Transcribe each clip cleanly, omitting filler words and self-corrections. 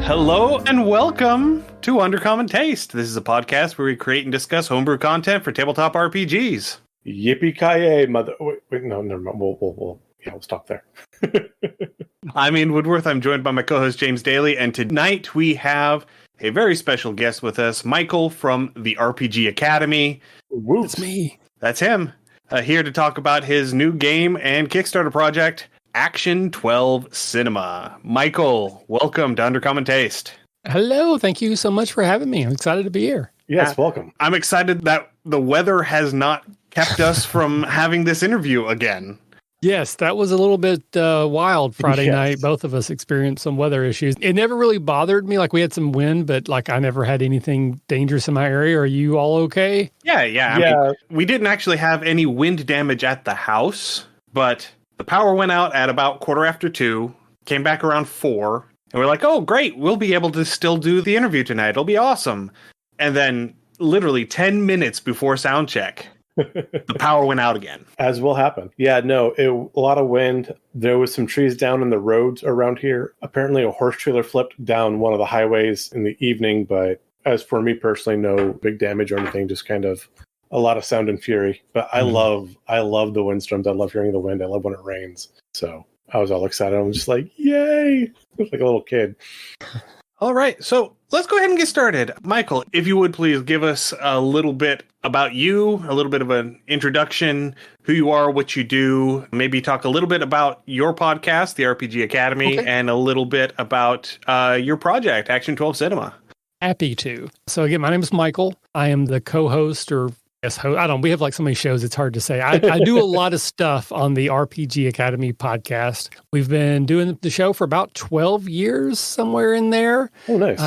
Hello and welcome to Undercommon Taste. This is a podcast where we create and discuss homebrew content for tabletop RPGs. Yippee-ki-yay, mother... Wait, no, never mind. We'll stop there. I'm Ian Woodworth. I'm joined by my co-host James Daly, and tonight we have a very special guest with us, Michael from the RPG Academy. Woo. That's me. That's him. Here to talk about his new game and Kickstarter project, Action 12 Cinema. Michael, welcome to Undercommon Taste. Hello. Thank you so much for having me. I'm excited to be here. Yes, welcome. I'm excited that the weather has not kept us from having this interview again. Yes, that was a little bit wild Friday Yes. night. Both of us experienced some weather issues. It never really bothered me. Like, we had some wind, but like I never had anything dangerous in my area. Are you all okay? Yeah. I mean, we didn't actually have any wind damage at the house, but the power went out at about 2:15, came back around 4, and we're like, oh, great, we'll be able to still do the interview tonight. It'll be awesome. And then literally 10 minutes before sound check, the power went out again. As will happen. Yeah, no, a lot of wind. There was some trees down in the roads around here. Apparently a horse trailer flipped down one of the highways in the evening, but as for me personally, no big damage or anything, just kind of a lot of sound and fury. But I love the windstorms. I love hearing the wind. I love when it rains. So I was all excited. I'm just like, yay! Like a little kid. All right, so let's go ahead and get started. Michael, if you would please give us a little bit about you, a little bit of an introduction, who you are, what you do, maybe talk a little bit about your podcast, the RPG Academy, and a little bit about your project, Action 12 Cinema. Happy to. So again, my name is Michael. I am the co-host or we have like so many shows, it's hard to say. I do a lot of stuff on the RPG Academy podcast. We've been doing the show for about 12 years, somewhere in there. Oh, nice.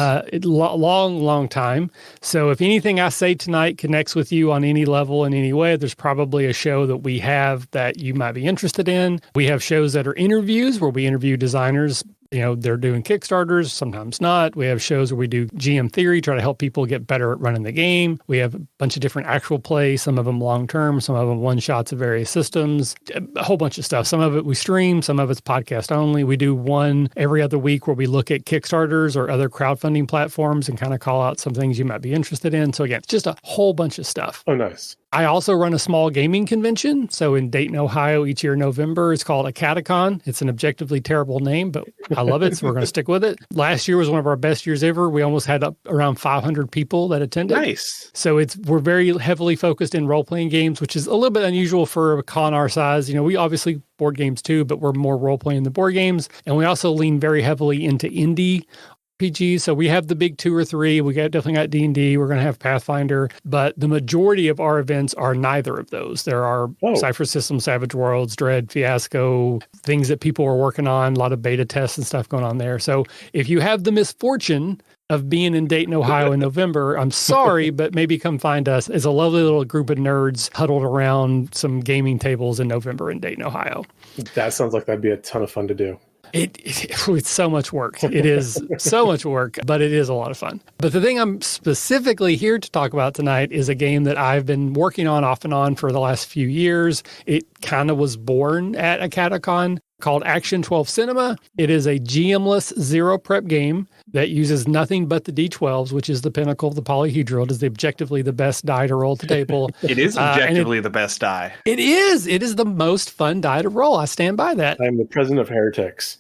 Long time. So if anything I say tonight connects with you on any level in any way, there's probably a show that we have that you might be interested in. We have shows that are interviews where we interview designers. You know, they're doing Kickstarters, sometimes not. We have shows where we do GM theory, try to help people get better at running the game. We have a bunch of different actual plays, some of them long-term, some of them one-shots of various systems, a whole bunch of stuff. Some of it we stream, some of it's podcast only. We do one every other week where we look at Kickstarters or other crowdfunding platforms and kind of call out some things you might be interested in. So again, it's just a whole bunch of stuff. Oh, nice. I also run a small gaming convention. So in Dayton, Ohio, each year in November, it's called a Catacon. It's an objectively terrible name, but I love it, so we're going to stick with it. Last year was one of our best years ever. We almost had around 500 people that attended. Nice. So we're very heavily focused in role-playing games, which is a little bit unusual for a con our size. You know, we obviously board games too, but we're more role-playing than board games. And we also lean very heavily into indie RPGs. So we have the big 2 or 3. We definitely got D&D. We're going to have Pathfinder. But the majority of our events are neither of those. There are Cypher Systems, Savage Worlds, Dread, Fiasco, things that people are working on, a lot of beta tests and stuff going on there. So if you have the misfortune of being in Dayton, Ohio in November, I'm sorry, but maybe come find us. It's a lovely little group of nerds huddled around some gaming tables in November in Dayton, Ohio. That sounds like that'd be a ton of fun to do. It's so much work. It is so much work, but it is a lot of fun. But the thing I'm specifically here to talk about tonight is a game that I've been working on off and on for the last few years. It kind of was born at a Catacon called Action 12 Cinema. It is a GM-less zero prep game that uses nothing but the D12s, which is the pinnacle of the polyhedral. It is objectively the best die to roll at the table. It is objectively the best die. It is. It is the most fun die to roll. I stand by that. I'm the president of heretics.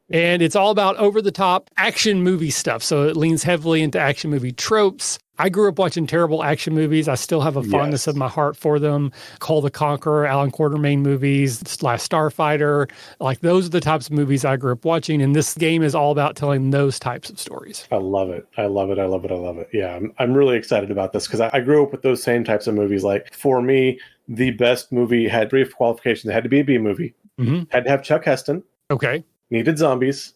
And it's all about over-the-top action movie stuff. So it leans heavily into action movie tropes. I grew up watching terrible action movies. I still have a fondness of my heart for them. Call the Conqueror, Alan Quartermain movies, Last Starfighter. Like, those are the types of movies I grew up watching. And this game is all about telling those types of stories. I love it. I love it. I love it. I love it. Yeah, I'm really excited about this because I grew up with those same types of movies. Like, for me, the best movie had brief qualifications. It had to be a B movie. Mm-hmm. Had to have Chuck Heston. Okay. Needed zombies.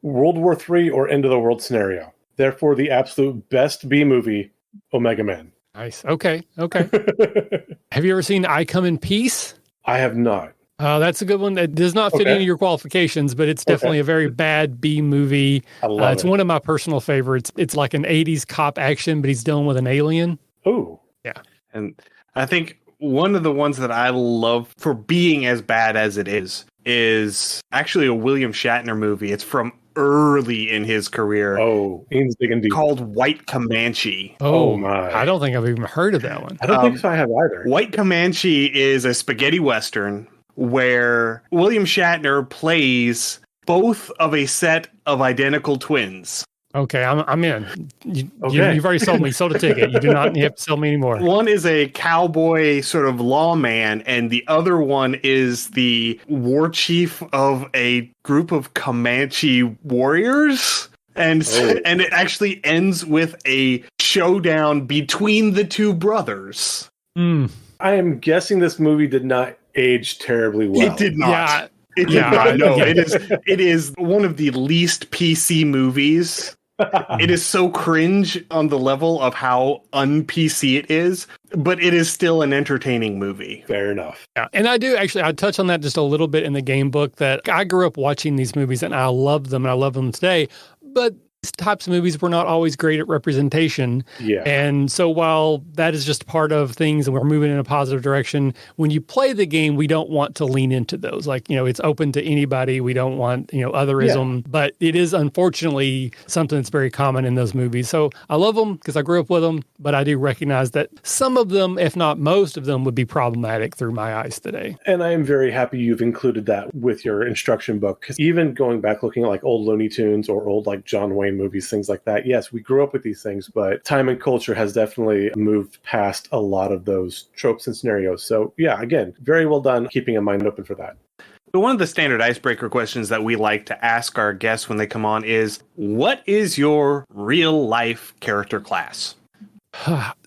World War III or end of the world scenario. Therefore, the absolute best B movie, Omega Man. Nice. Okay. Have you ever seen I Come in Peace? I have not. That's a good one. That does not fit into your qualifications, but it's definitely a very bad B movie. I love it. It's one of my personal favorites. It's like an 80s cop action, but he's dealing with an alien. Ooh. Yeah. And I think one of the ones that I love for being as bad as it is actually a William Shatner movie. It's from early in his career. Oh, Ian's digging deep. Called White Comanche. Oh my. I don't think I've even heard of that one. I don't think so I have either. White Comanche is a spaghetti western where William Shatner plays both of a set of identical twins. Okay, I'm in. Okay. You've already sold me. Sold a ticket. You do not have to sell me anymore. One is a cowboy sort of lawman, and the other one is the war chief of a group of Comanche warriors. And it actually ends with a showdown between the two brothers. Mm. I am guessing this movie did not age terribly well. It did not. Yeah. It did not. No, it is one of the least PC movies. It is so cringe on the level of how un-PC it is, but it is still an entertaining movie. Fair enough. Yeah. And I do actually, I touch on that just a little bit in the game book, that I grew up watching these movies and I love them and I love them today. But these types of movies were not always great at representation. Yeah. And so while that is just part of things and we're moving in a positive direction, when you play the game, we don't want to lean into those. Like, it's open to anybody. We don't want, otherism. Yeah. But it is unfortunately something that's very common in those movies. So I love them because I grew up with them, but I do recognize that some of them, if not most of them, would be problematic through my eyes today. And I am very happy you've included that with your instruction book, because even going back looking at like old Looney Tunes or old like John Wayne movies, things like that. Yes, we grew up with these things, but time and culture has definitely moved past a lot of those tropes and scenarios. So yeah, again, very well done keeping a mind open for that. So one of the standard icebreaker questions that we like to ask our guests when they come on is, what is your real life character class?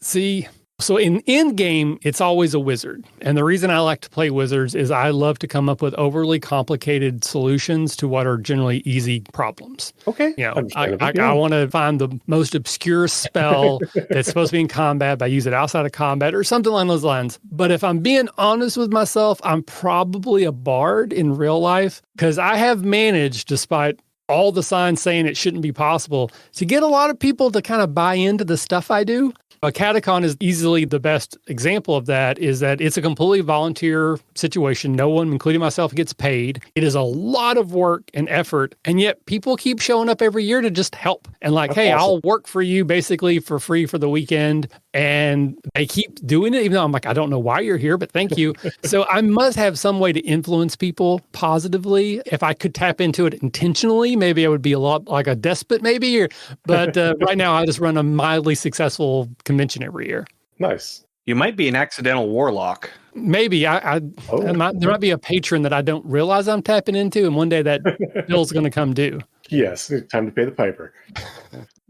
See, so in game, it's always a wizard. And the reason I like to play wizards is I love to come up with overly complicated solutions to what are generally easy problems. Okay. I want to find the most obscure spell that's supposed to be in combat, but I use it outside of combat or something along those lines. But if I'm being honest with myself, I'm probably a bard in real life, because I have managed, despite all the signs saying it shouldn't be possible, to get a lot of people to kind of buy into the stuff I do. A catacon is easily the best example of that, is that it's a completely volunteer situation. No one, including myself, gets paid. It is a lot of work and effort, and yet people keep showing up every year to just help. And like, hey, awesome. I'll work for you basically for free for the weekend. And they keep doing it, even though I'm like, I don't know why you're here, but thank you. So I must have some way to influence people positively. If I could tap into it intentionally, maybe I would be a lot like a despot, maybe. But right now, I just run a mildly successful convention every year. Nice. You might be an accidental warlock. Maybe. There might be a patron that I don't realize I'm tapping into, and one day that bill's going to come due. Yes, time to pay the piper.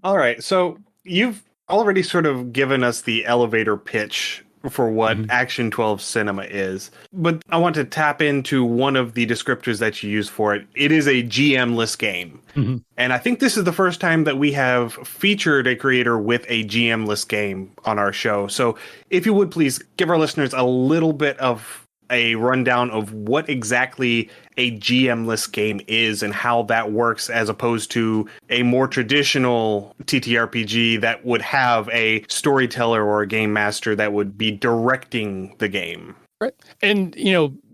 All right, so you've already sort of given us the elevator pitch for what Action 12 Cinema is, but I want to tap into one of the descriptors that you use for it. It is a GM-less game. Mm-hmm. And I think this is the first time that we have featured a creator with a GM-less game on our show. So if you would please give our listeners a little bit of a rundown of what exactly a GM-less game is and how that works, as opposed to a more traditional TTRPG that would have a storyteller or a game master that would be directing the game. Right. And,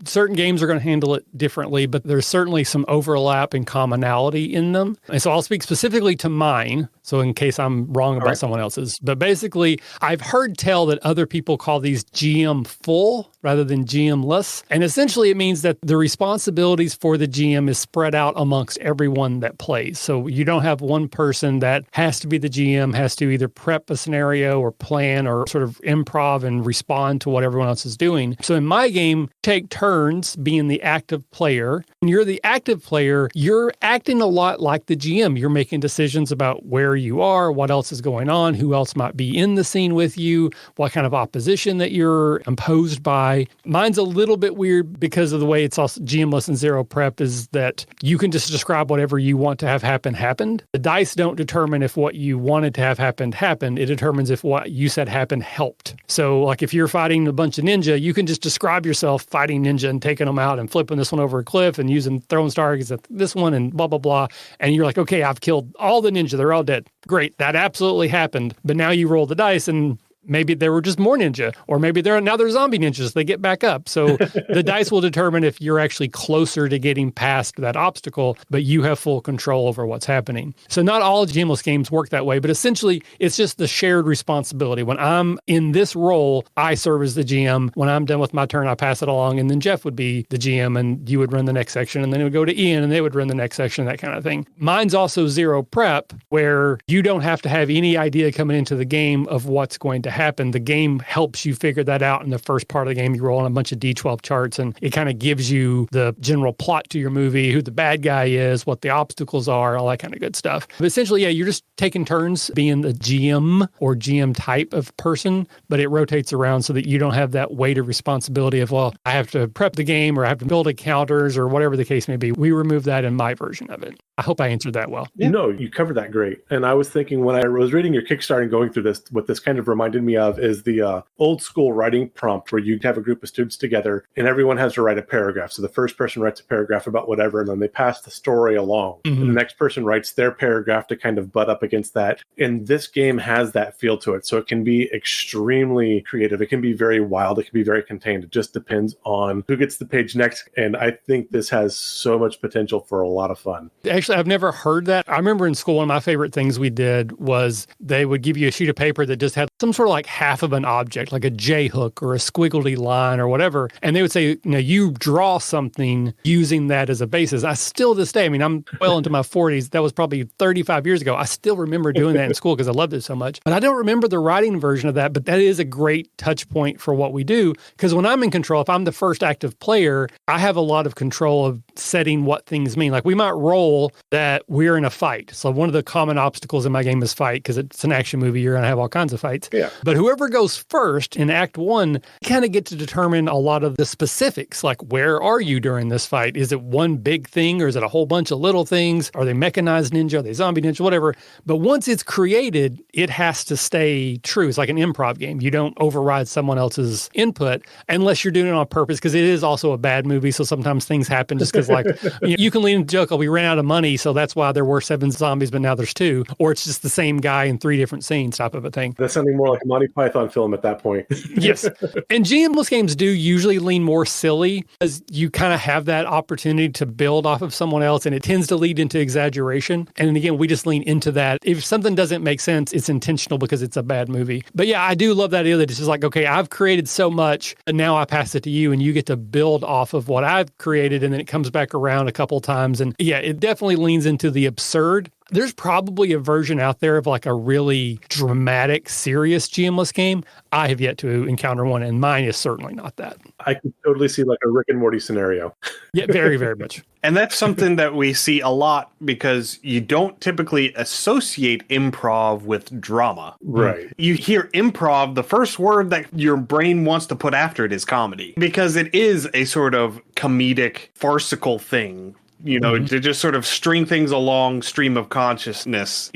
certain games are going to handle it differently, but there's certainly some overlap and commonality in them. And so I'll speak specifically to mine, so in case I'm wrong about someone else's. But basically, I've heard tell that other people call these GM full rather than GM-less. And essentially, it means that the responsibilities for the GM is spread out amongst everyone that plays. So you don't have one person that has to be the GM, has to either prep a scenario or plan or sort of improv and respond to what everyone else is doing. So in my game, take turns being the active player. When you're the active player, you're acting a lot like the GM. You're making decisions about where you are, what else is going on, who else might be in the scene with you, what kind of opposition that you're imposed by. Mine's a little bit weird because of the way it's also GM-less and zero prep, is that you can just describe whatever you want to have happen happened. The dice don't determine if what you wanted to have happened happened. It determines if what you said happened helped. So like if you're fighting a bunch of ninja, you can just describe yourself fighting ninja and taking them out and flipping this one over a cliff and throwing targets at this one and blah, blah, blah. And you're like, okay, I've killed all the ninja. They're all dead. Great. That absolutely happened. But now you roll the dice and maybe there were just more ninja, or maybe now they're zombie ninjas. They get back up. So the dice will determine if you're actually closer to getting past that obstacle, but you have full control over what's happening. So not all GMless games work that way, but essentially it's just the shared responsibility. When I'm in this role, I serve as the GM. When I'm done with my turn, I pass it along, and then Jeff would be the GM, and you would run the next section, and then it would go to Ian, and they would run the next section, that kind of thing. Mine's also zero prep, where you don't have to have any idea coming into the game of what's going to happen. The game helps you figure that out in the first part of the game. You roll on a bunch of D12 charts, and it kind of gives you the general plot to your movie, who the bad guy is, what the obstacles are, all that kind of good stuff. But essentially, yeah, you're just taking turns being the GM or GM type of person, but it rotates around so that you don't have that weight of responsibility of, well, I have to prep the game or I have to build encounters or whatever the case may be. We remove that in my version of it. I hope I answered that well. Yeah. No, you covered that great. And I was thinking when I was reading your Kickstarter and going through this, what this kind of reminded me of is the old school writing prompt where you have a group of students together and everyone has to write a paragraph. So the first person writes a paragraph about whatever, and then they pass the story along. Mm-hmm. And the next person writes their paragraph to kind of butt up against that. And this game has that feel to it. So it can be extremely creative. It can be very wild. It can be very contained. It just depends on who gets the page next. And I think this has so much potential for a lot of fun. Actually, I've never heard that. I remember in school, one of my favorite things we did was they would give you a sheet of paper that just had some sort of like half of an object, like a J hook or a squiggly line or whatever. And they would say, you draw something using that as a basis. I still, this day, I mean, I'm well into my 40s. That was probably 35 years ago. I still remember doing that in school because I loved it so much. But I don't remember the writing version of that. But that is a great touch point for what we do. Because when I'm in control, if I'm the first active player, I have a lot of control of setting what things mean. Like we might roll that we're in a fight. So one of the common obstacles in my game is fight, because it's an action movie. You're going to have all kinds of fights. Yeah. But whoever goes first in Act 1 kind of get to determine a lot of the specifics, like where are you during this fight? Is it one big thing or is it a whole bunch of little things? Are they mechanized ninja? Are they zombie ninja? Whatever. But once it's created, it has to stay true. It's like an improv game. You don't override someone else's input unless you're doing it on purpose, because it is also a bad movie. So sometimes things happen just because like you can lean into the joke, oh, we ran out of money, so that's why there were 7 zombies, but now there's 2. Or it's just the same guy in 3 different scenes type of a thing. That's sounding more like a Monty Python film at that point. Yes. And GMless games do usually lean more silly, as you kind of have that opportunity to build off of someone else, and it tends to lead into exaggeration. And again, we just lean into that. If something doesn't make sense, it's intentional because it's a bad movie. But yeah, I do love that idea that it's just like, okay, I've created so much, and now I pass it to you, and you get to build off of what I've created, and then it comes back around a couple times. And yeah, it definitely leans into the absurd. There's probably a version out there of like a really dramatic, serious GMless game. I have yet to encounter one, and mine is certainly not that. I could totally see like a Rick and Morty scenario. Yeah, very, very much. And that's something that we see a lot because you don't typically associate improv with drama. Right. You hear improv, the first word that your brain wants to put after it is comedy, because it is a sort of comedic, farcical thing. To just sort of string things along stream of consciousness,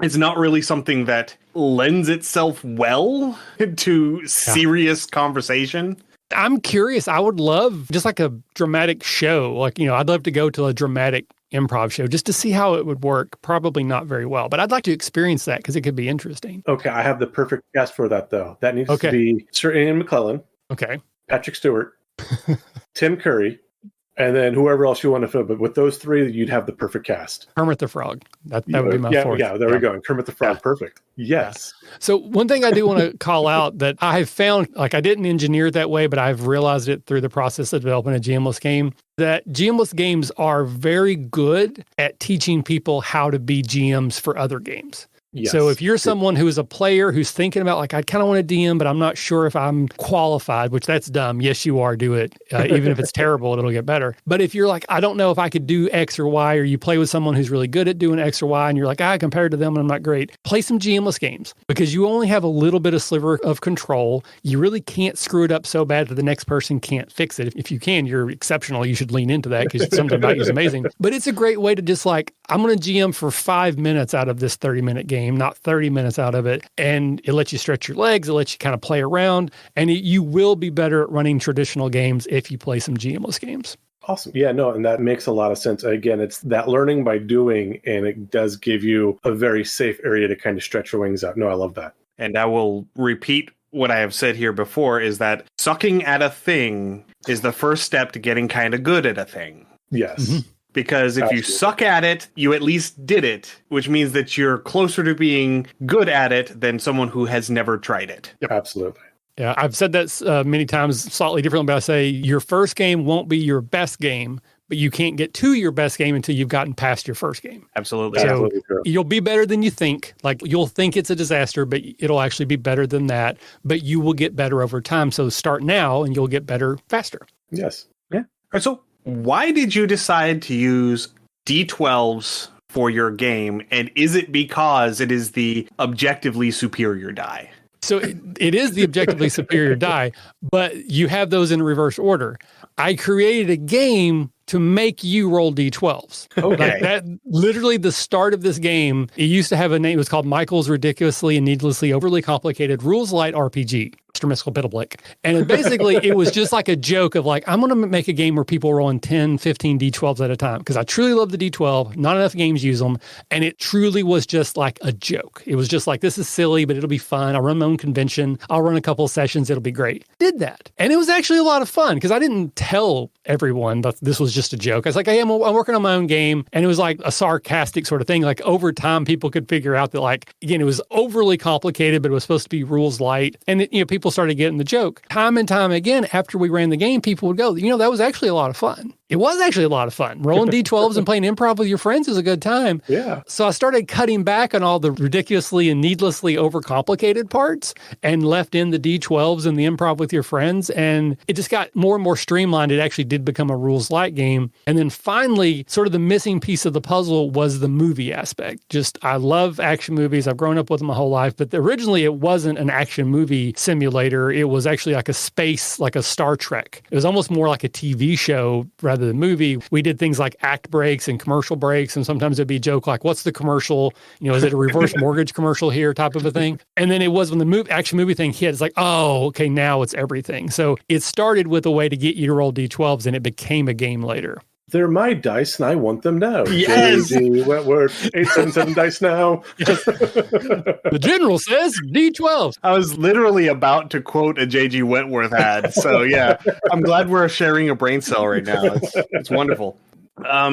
It's not really something that lends itself well to serious conversation. I'm curious. I would love just like a dramatic show. Like, I'd love to go to a dramatic improv show just to see how it would work. Probably not very well, but I'd like to experience that because it could be interesting. Okay, I have the perfect cast for that, though. That needs to be Sir Ian McClellan. Okay. Patrick Stewart. Tim Curry. And then whoever else you want to fill. But with those 3, you'd have the perfect cast. Kermit the Frog. That would be my fourth. Yeah, there we go. And Kermit the Frog. Yeah. Perfect. Yes. Yeah. So one thing I do want to call out that I have found, like I didn't engineer it that way, but I've realized it through the process of developing a GMless game, that GMless games are very good at teaching people how to be GMs for other games. Yes. So if you're someone who is a player who's thinking about like, I kind of want to DM, but I'm not sure if I'm qualified, which that's dumb. Yes, you are. Do it. Even if it's terrible, it'll get better. But if you're like, I don't know if I could do X or Y, or you play with someone who's really good at doing X or Y, and you're like, compared to them, I'm not great. Play some GMless games because you only have a little bit of sliver of control. You really can't screw it up so bad that the next person can't fix it. If you can, you're exceptional. You should lean into that because something about you is amazing. But it's a great way to just like, I'm going to GM for 5 minutes out of this 30-minute game, not 30 minutes out of it. And it lets you stretch your legs. It lets you kind of play around. And you will be better at running traditional games if you play some GMless games. Awesome. Yeah, no, and that makes a lot of sense. Again, it's that learning by doing, and it does give you a very safe area to kind of stretch your wings out. No, I love that. And I will repeat what I have said here before, is that sucking at a thing is the first step to getting kind of good at a thing. Yes. Mm-hmm. Because if you suck at it, you at least did it, which means that you're closer to being good at it than someone who has never tried it. Yep. Absolutely. Yeah, I've said that many times, slightly differently, but I say your first game won't be your best game, but you can't get to your best game until you've gotten past your first game. Absolutely. So Absolutely true. you'll be better than you think. Like, you'll think it's a disaster, but it'll actually be better than that. But you will get better over time. So start now and you'll get better faster. Yes. Yeah. All right, so why did you decide to use D12s for your game? And is it because it is the objectively superior die? So it is the objectively superior die, but you have those in reverse order. I created a game to make you roll D12s. Okay. Like that, literally the start of this game, it used to have a name. It was called Michael's Ridiculously and Needlessly Overly Complicated Rules Light RPG. Mr. Miskell Piddleblick. And it was just like a joke of like, I'm going to make a game where people roll in 10, 15 D12s at a time because I truly love the D12. Not enough games use them. And it truly was just like a joke. It was just like, this is silly, but it'll be fun. I'll run my own convention. I'll run a couple of sessions. It'll be great. Did that. And it was actually a lot of fun because I didn't tell everyone that this was just a joke. I was like, hey, I'm working on my own game. And it was like a sarcastic sort of thing. Like over time, people could figure out that like, again, it was overly complicated, but it was supposed to be rules light. And people started getting the joke. Time and time again, after we ran the game, people would go, that was actually a lot of fun. It was actually a lot of fun. Rolling D12s and playing improv with your friends is a good time. Yeah. So I started cutting back on all the ridiculously and needlessly overcomplicated parts and left in the D12s and the improv with your friends. And it just got more and more streamlined. It actually did become a rules light game. And then finally, sort of the missing piece of the puzzle was the movie aspect. Just, I love action movies. I've grown up with them my whole life. But originally, it wasn't an action movie simulator. It was actually like a space, like a Star Trek. It was almost more like a TV show rather than movie. We did things like act breaks and commercial breaks. And sometimes it'd be a joke like, what's the commercial? Is it a reverse mortgage commercial here type of a thing? And then it was when the action movie thing hit, it's like, oh, okay, now it's everything. So it started with a way to get you to roll D12s and it became a game later. They're my dice, and I want them now. Yes. J.G. Wentworth, 877 dice now. Yes. The general says D12. I was literally about to quote a J.G. Wentworth ad. So, yeah, I'm glad we're sharing a brain cell right now. It's wonderful.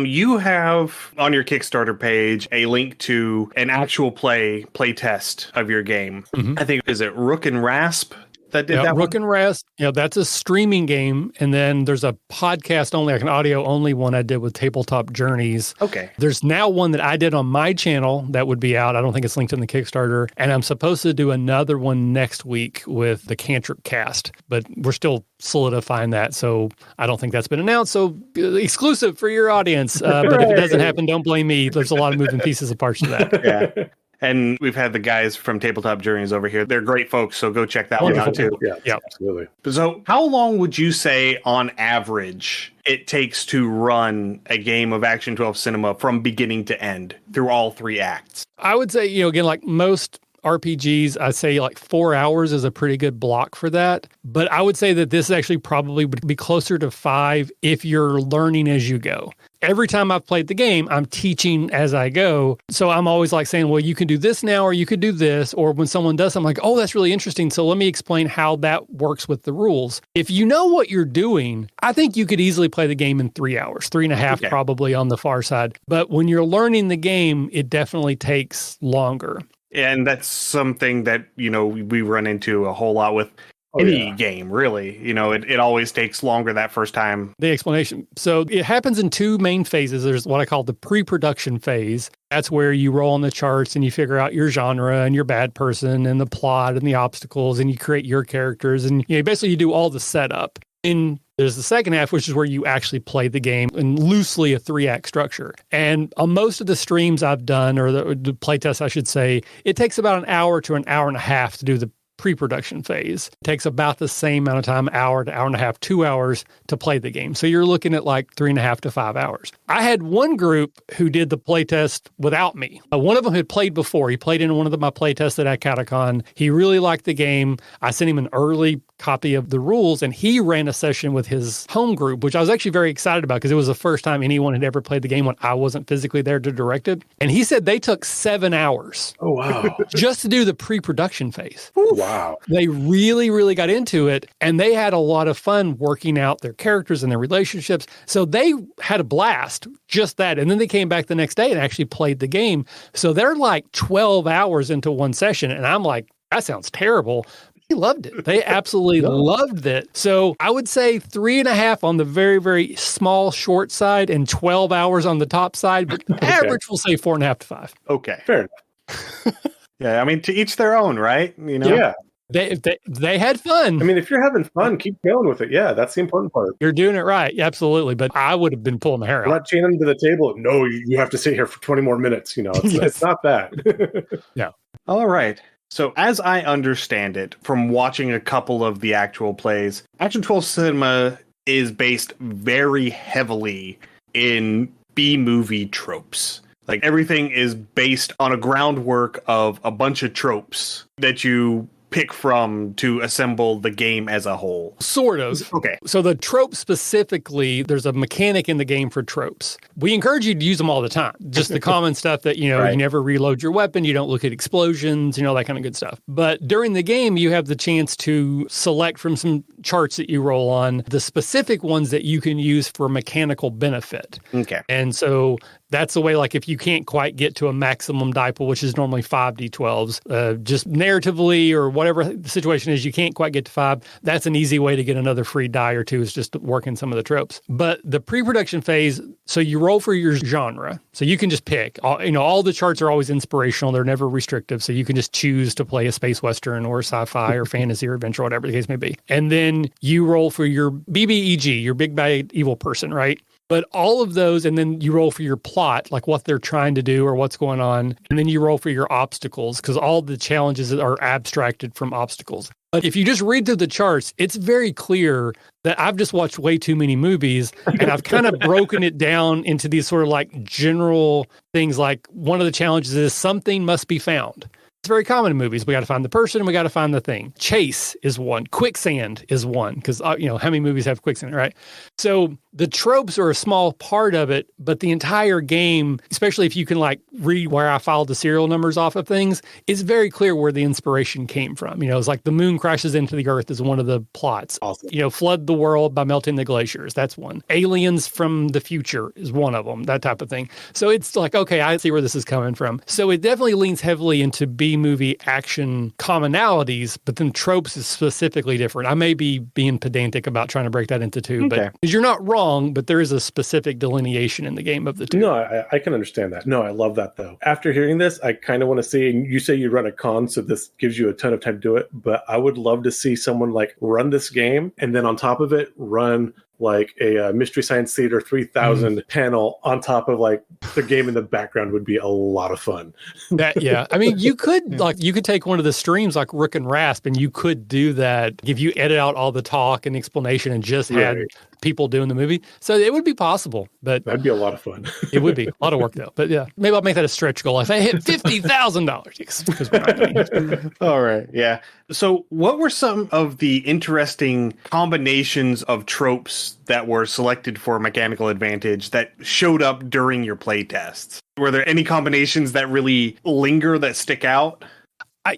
You have on your Kickstarter page a link to an actual play test of your game. Mm-hmm. I think, is it Rook and Rasp? That did that Rook and Rasp, that's a streaming game. And then there's a podcast only, like an audio only one I did with Tabletop Journeys. Okay. There's now one that I did on my channel that would be out. I don't think it's linked in the Kickstarter. And I'm supposed to do another one next week with the Cantrip cast, but we're still solidifying that. So I don't think that's been announced. So exclusive for your audience. But if it doesn't happen, don't blame me. There's a lot of moving pieces of parts to that. Yeah. And we've had the guys from Tabletop Journeys over here. They're great folks, so go check that one out too. Yeah, absolutely. So how long would you say, on average, it takes to run a game of Action 12 Cinema from beginning to end through all three acts? I would say, again, like most RPGs, I'd say like 4 hours is a pretty good block for that. But I would say that this actually probably would be closer to 5 if you're learning as you go. Every time I've played the game, I'm teaching as I go. So I'm always like saying, well, you can do this now, or you could do this. Or when someone does, I'm like, oh, that's really interesting. So let me explain how that works with the rules. If you know what you're doing, I think you could easily play the game in 3 hours, 3.5 probably on the far side. But when you're learning the game, it definitely takes longer. And that's something that, we run into a whole lot with any game, really. It always takes longer that first time. The explanation. So it happens in 2 main phases. There's what I call the pre-production phase. That's where you roll on the charts and you figure out your genre and your bad person and the plot and the obstacles, and you create your characters. And basically you do all the setup. And there's the second half, which is where you actually play the game in loosely a 3-act structure. And on most of the streams I've done, or the playtests, I should say, it takes about an hour to an hour and a half to do the pre-production phase. It takes about the same amount of time, hour to hour and a half, 2 hours to play the game. So you're looking at like 3.5 to 5 hours. I had one group who did the playtest without me. One of them had played before. He played in one of my playtests at Catacon. He really liked the game. I sent him an early copy of the rules, and he ran a session with his home group, which I was actually very excited about because it was the first time anyone had ever played the game when I wasn't physically there to direct it. And he said they took 7 hours. Oh, wow. Just to do the pre-production phase. Wow. They really, really got into it, and they had a lot of fun working out their characters and their relationships. So they had a blast, just that. And then they came back the next day and actually played the game. So they're like 12 hours into one session, and I'm like, that sounds terrible. He loved it. They absolutely loved it. So I would say 3.5 on the very, very small, short side and 12 hours on the top side. But average, we'll say 4.5 to 5. Okay. Fair enough. Yeah, I mean, to each their own, right? You know? Yeah. They had fun. I mean, if you're having fun, keep going with it. Yeah, that's the important part. You're doing it right. Absolutely. But I would have been pulling the hair out. I'm not chaining them to the table. No, you have to sit here for 20 more minutes. You know, it's not that. Yeah. All right. So as I understand it, from watching a couple of the actual plays, Action 12 Cinema is based very heavily in B-movie tropes. Like everything is based on a groundwork of a bunch of tropes that you pick from to assemble the game as a whole. Sort of. Okay. So the tropes specifically, there's a mechanic in the game for tropes. We encourage you to use them all the time. Just the common stuff that, you know, right. You never reload your weapon, you don't look at explosions, you know, that kind of good stuff. But during the game, you have the chance to select from some charts that you roll on the specific ones that you can use for mechanical benefit. Okay. And so that's the way, like, if you can't quite get to a maximum die pool, which is normally 5 D12s, just narratively or whatever the situation is, you can't quite get to 5. That's an easy way to get another free die or two, is just working some of the tropes. But the pre-production phase, so you roll for your genre. So you can just pick. All the charts are always inspirational. They're never restrictive. So you can just choose to play a space western or sci-fi or fantasy or adventure, whatever the case may be. And then you roll for your BBEG, your big bad evil person, right? But all of those, and then you roll for your plot, like what they're trying to do or what's going on. And then you roll for your obstacles, because all the challenges are abstracted from obstacles. But if you just read through the charts, it's very clear that I've just watched way too many movies, and I've kind of broken it down into these sort of like general things. Like one of the challenges is something must be found. It's very common in movies. We got to find the person and we got to find the thing. Chase is one. Quicksand is one, because, how many movies have quicksand, right? So the tropes are a small part of it, but the entire game, especially if you can like read where I filed the serial numbers off of things, it's very clear where the inspiration came from. It's like the moon crashes into the earth is one of the plots. Awesome. Flood the world by melting the glaciers. That's one. Aliens from the future is one of them, that type of thing. So it's like, okay, I see where this is coming from. So it definitely leans heavily into B-movie action commonalities, but then tropes is specifically different. I may be being pedantic about trying to break that into two, but you're not wrong, but there is a specific delineation in the game of the two. No, I can understand that. No, I love that though. After hearing this, I kind of want to see, and you say you run a con, so this gives you a ton of time to do it, but I would love to see someone like run this game and then on top of it run like a Mystery Science Theater 3000 panel on top of like the game in the background. Would be a lot of fun. I mean, you could take one of the streams like Rook and Rasp, and you could do that if you edit out all the talk and explanation and just had people doing the movie. So it would be possible, but that'd be a lot of fun. It would be a lot of work though. But yeah, maybe I'll make that a stretch goal if I hit $50,000. Because we're not doing it. All right, yeah. So what were some of the interesting combinations of tropes that were selected for mechanical advantage that showed up during your play tests? Were there any combinations that really linger, that stick out?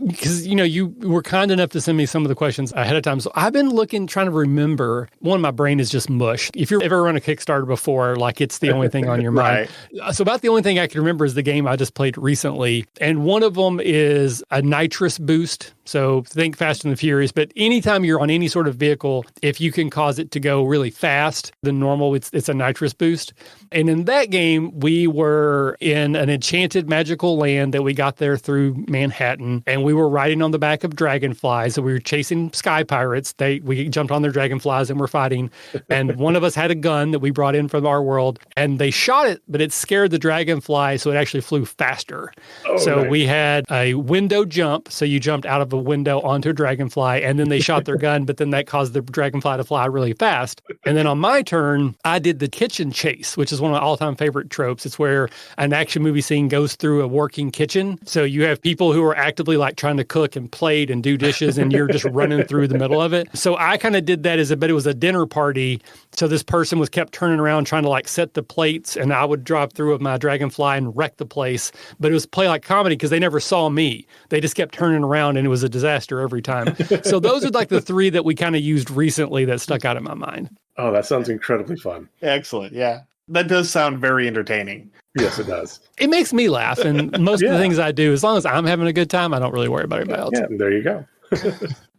Because, you were kind enough to send me some of the questions ahead of time. So I've been trying to remember. One, my brain is just mush. If you've ever run a Kickstarter before, like it's the only thing on your mind. Right. So about the only thing I can remember is the game I just played recently. And one of them is a nitrous boost. So think Fast and the Furious. But anytime you're on any sort of vehicle, if you can cause it to go really fast than normal, it's a nitrous boost. And in that game, we were in an enchanted magical land that we got there through Manhattan. And and we were riding on the back of dragonflies. So we were chasing sky pirates. We jumped on their dragonflies and we're fighting. And one of us had a gun that we brought in from our world, and they shot it, but it scared the dragonfly, so it actually flew faster. Nice. We had a window jump. So you jumped out of a window onto a dragonfly, and then they shot their gun, but then that caused the dragonfly to fly really fast. And then on my turn, I did the kitchen chase, which is one of my all-time favorite tropes. It's where an action movie scene goes through a working kitchen. So you have people who are actively like trying to cook and plate and do dishes, and you're just running through the middle of it. So I kind of did that but it was a dinner party. So this person was kept turning around trying to like set the plates, and I would drop through with my dragonfly and wreck the place. But it was play like comedy because they never saw me. They just kept turning around, and it was a disaster every time. So those are like the three that we kind of used recently that stuck out in my mind. Oh, that sounds incredibly fun. Excellent. Yeah. That does sound very entertaining. Yes, it does. It makes me laugh. And most of the things I do, as long as I'm having a good time, I don't really worry about anybody else. Yeah, there you go.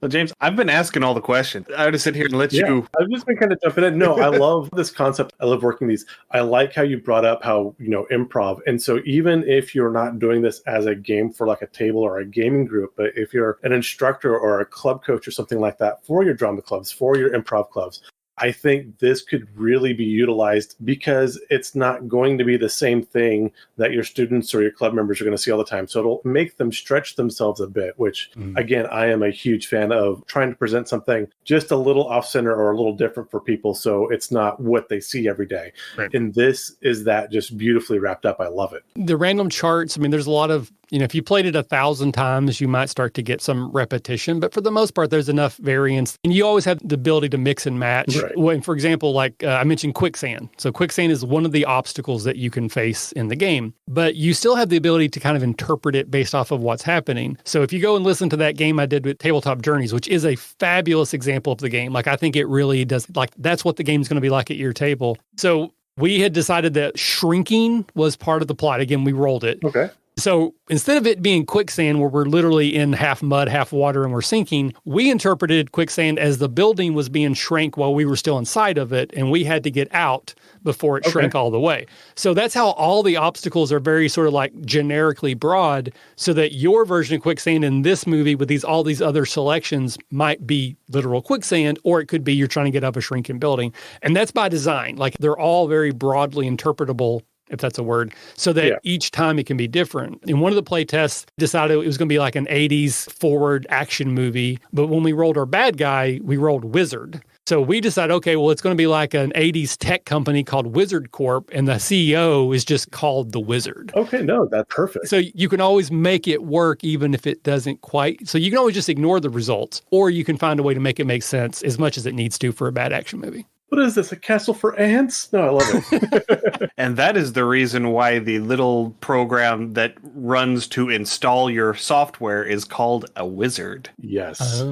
So, James, I've been asking all the questions. I would sit here and let you. I've just been kind of jumping in. No, I love this concept. I love working these. I like how you brought up how, improv. And so even if you're not doing this as a game for like a table or a gaming group, but if you're an instructor or a club coach or something like that for your drama clubs, for your improv clubs, I think this could really be utilized because it's not going to be the same thing that your students or your club members are going to see all the time. So it'll make them stretch themselves a bit, which, again, I am a huge fan of trying to present something just a little off-center or a little different for people so it's not what they see every day. Right. And this is that just beautifully wrapped up. I love it. The random charts, there's a lot of, if you played it 1,000 times, you might start to get some repetition. But for the most part, there's enough variance. And you always have the ability to mix and match. Right. When, for example, like I mentioned quicksand. So quicksand is one of the obstacles that you can face in the game. But you still have the ability to kind of interpret it based off of what's happening. So if you go and listen to that game I did with Tabletop Journeys, which is a fabulous example of the game. Like I think it really does. Like that's what the game's going to be like at your table. So we had decided that shrinking was part of the plot. Again, we rolled it. Okay. So instead of it being quicksand where we're literally in half mud, half water, and we're sinking, we interpreted quicksand as the building was being shrank while we were still inside of it, and we had to get out before it shrank all the way. So that's how all the obstacles are very sort of like generically broad, so that your version of quicksand in this movie with all these other selections might be literal quicksand, or it could be you're trying to get up a shrinking building. And that's by design. Like they're all very broadly interpretable, if that's a word, so that each time it can be different. In one of the play tests, decided it was going to be like an 80s forward action movie. But when we rolled our bad guy, we rolled Wizard. So we decided, okay, well, it's going to be like an 80s tech company called Wizard Corp, and the CEO is just called the Wizard. Okay, no, that's perfect. So you can always make it work even if it doesn't quite. So you can always just ignore the results, or you can find a way to make it make sense as much as it needs to for a bad action movie. What is this, a castle for ants? No, I love it. And that is the reason why the little program that runs to install your software is called a wizard. Yes.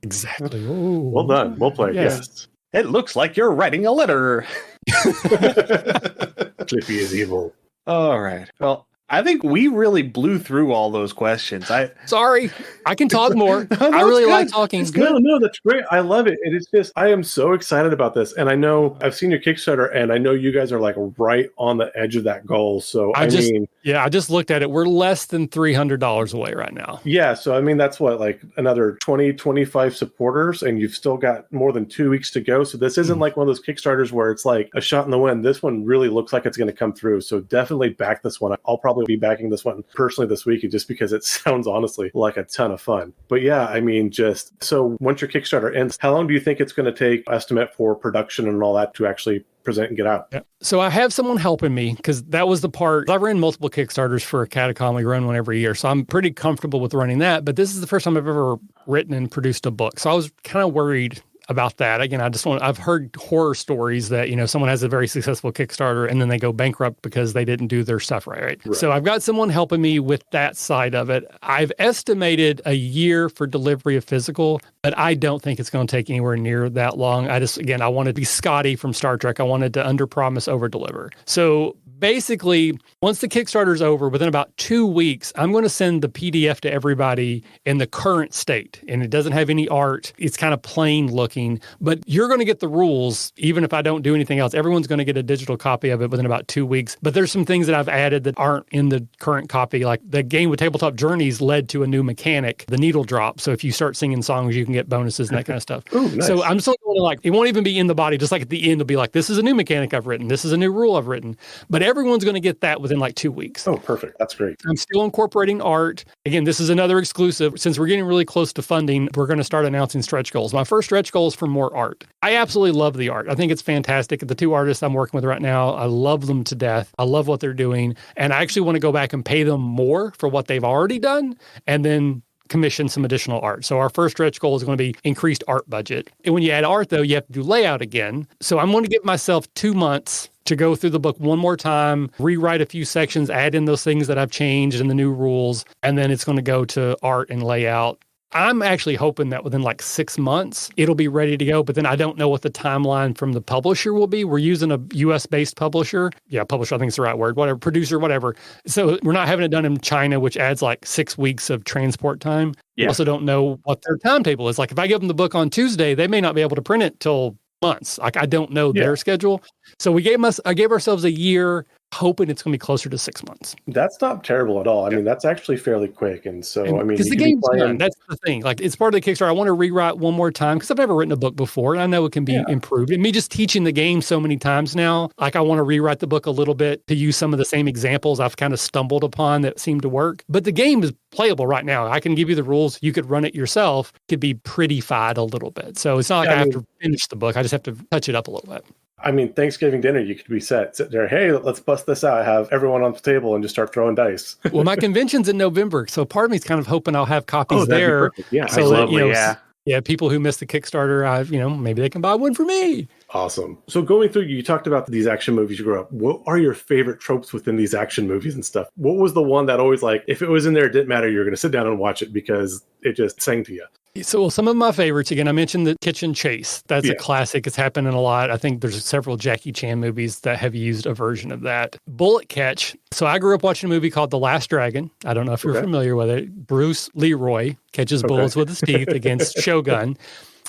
Exactly. Ooh. Well done. Well played. Yes. It looks like you're writing a letter. Clippy is evil. All right. Well, I think we really blew through all those questions. Sorry, I can talk more. No, I really like talking. No, that's great. I love it. And it's just, I am so excited about this. And I know I've seen your Kickstarter, and I know you guys are like right on the edge of that goal. So I just looked at it. We're less than $300 away right now. Yeah. So, that's what, like another 20, 25 supporters, and you've still got more than 2 weeks to go. So this isn't like one of those Kickstarters where it's like a shot in the wind. This one really looks like it's going to come through. So definitely back this one. I'll probably be backing this one personally this week just because it sounds honestly like a ton of fun. But yeah, just so once your Kickstarter ends, how long do you think it's going to take, estimate for production and all that, to actually present and get out? Yeah. So I have someone helping me because that was the part. I've ran multiple Kickstarters for a Catacomb. We run one every year. So I'm pretty comfortable with running that. But this is the first time I've ever written and produced a book. So I was kind of worried about that. Again, I've heard horror stories that, someone has a very successful Kickstarter and then they go bankrupt because they didn't do their stuff right. So I've got someone helping me with that side of it. I've estimated a year for delivery of physical, but I don't think it's going to take anywhere near that long. I wanted to be Scotty from Star Trek. I wanted to under-promise, over-deliver. So basically, once the Kickstarter's over, within about 2 weeks, I'm going to send the PDF to everybody in the current state. And it doesn't have any art. It's kind of plain looking. looking. But you're going to get the rules, even if I don't do anything else. Everyone's going to get a digital copy of it within about 2 weeks. But there's some things that I've added that aren't in the current copy. Like the game with Tabletop Journeys led to a new mechanic, the needle drop. So if you start singing songs, you can get bonuses and that kind of stuff. Ooh, nice. So I'm still going to like, it won't even be in the body. Just like at the end, it'll be like, this is a new mechanic I've written. This is a new rule I've written. But everyone's going to get that within like 2 weeks. Oh, perfect. That's great. I'm still incorporating art. Again, this is another exclusive. Since we're getting really close to funding, we're going to start announcing stretch goals. My first stretch goal is for more art. I absolutely love the art. I think it's fantastic. The 2 artists I'm working with right now, I love them to death. I love what they're doing. And I actually want to go back and pay them more for what they've already done and then commission some additional art. So our first stretch goal is going to be increased art budget. And when you add art, though, you have to do layout again. So I'm going to give myself 2 months to go through the book one more time, rewrite a few sections, add in those things that I've changed and the new rules, and then it's going to go to art and layout. I'm actually hoping that within like 6 months, it'll be ready to go, but then I don't know what the timeline from the publisher will be. We're using a US-based publisher. Yeah, publisher, I think it's the right word, whatever, producer, whatever. So we're not having it done in China, which adds like 6 weeks of transport time. We also don't know what their timetable is. Like if I give them the book on Tuesday, they may not be able to print it till months. Like I don't know their schedule. So I gave ourselves a year, hoping it's going to be closer to 6 months. That's not terrible at all. I mean, that's actually fairly quick. And so, I mean, because the game's done. That's the thing. Like, it's part of the Kickstarter. I want to rewrite one more time because I've never written a book before, and I know it can be improved. And me just teaching the game so many times now, like I want to rewrite the book a little bit to use some of the same examples I've kind of stumbled upon that seem to work. But the game is playable right now. I can give you the rules. You could run it yourself. It could be pretty-fied a little bit. So it's not like I have to finish the book. I just have to touch it up a little bit. I mean, Thanksgiving dinner, you could be sit there, hey, let's bust this out, have everyone on the table and just start throwing dice. Well, my convention's in November, so part of me is kind of hoping I'll have copies there. Yeah, so that, lovely, people who missed the Kickstarter, maybe they can buy one for me. Awesome. So going through, you talked about these action movies you grew up. What are your favorite tropes within these action movies and stuff? What was the one that always, like, if it was in there, it didn't matter, you're going to sit down and watch it because it just sang to you? So some of my favorites, again, I mentioned the kitchen chase. That's a classic. It's happening a lot. I think there's several Jackie Chan movies that have used a version of that. Bullet catch. So I grew up watching a movie called The Last Dragon. I don't know if you're familiar with it. Bruce Leroy catches bullets with his teeth against Shogun.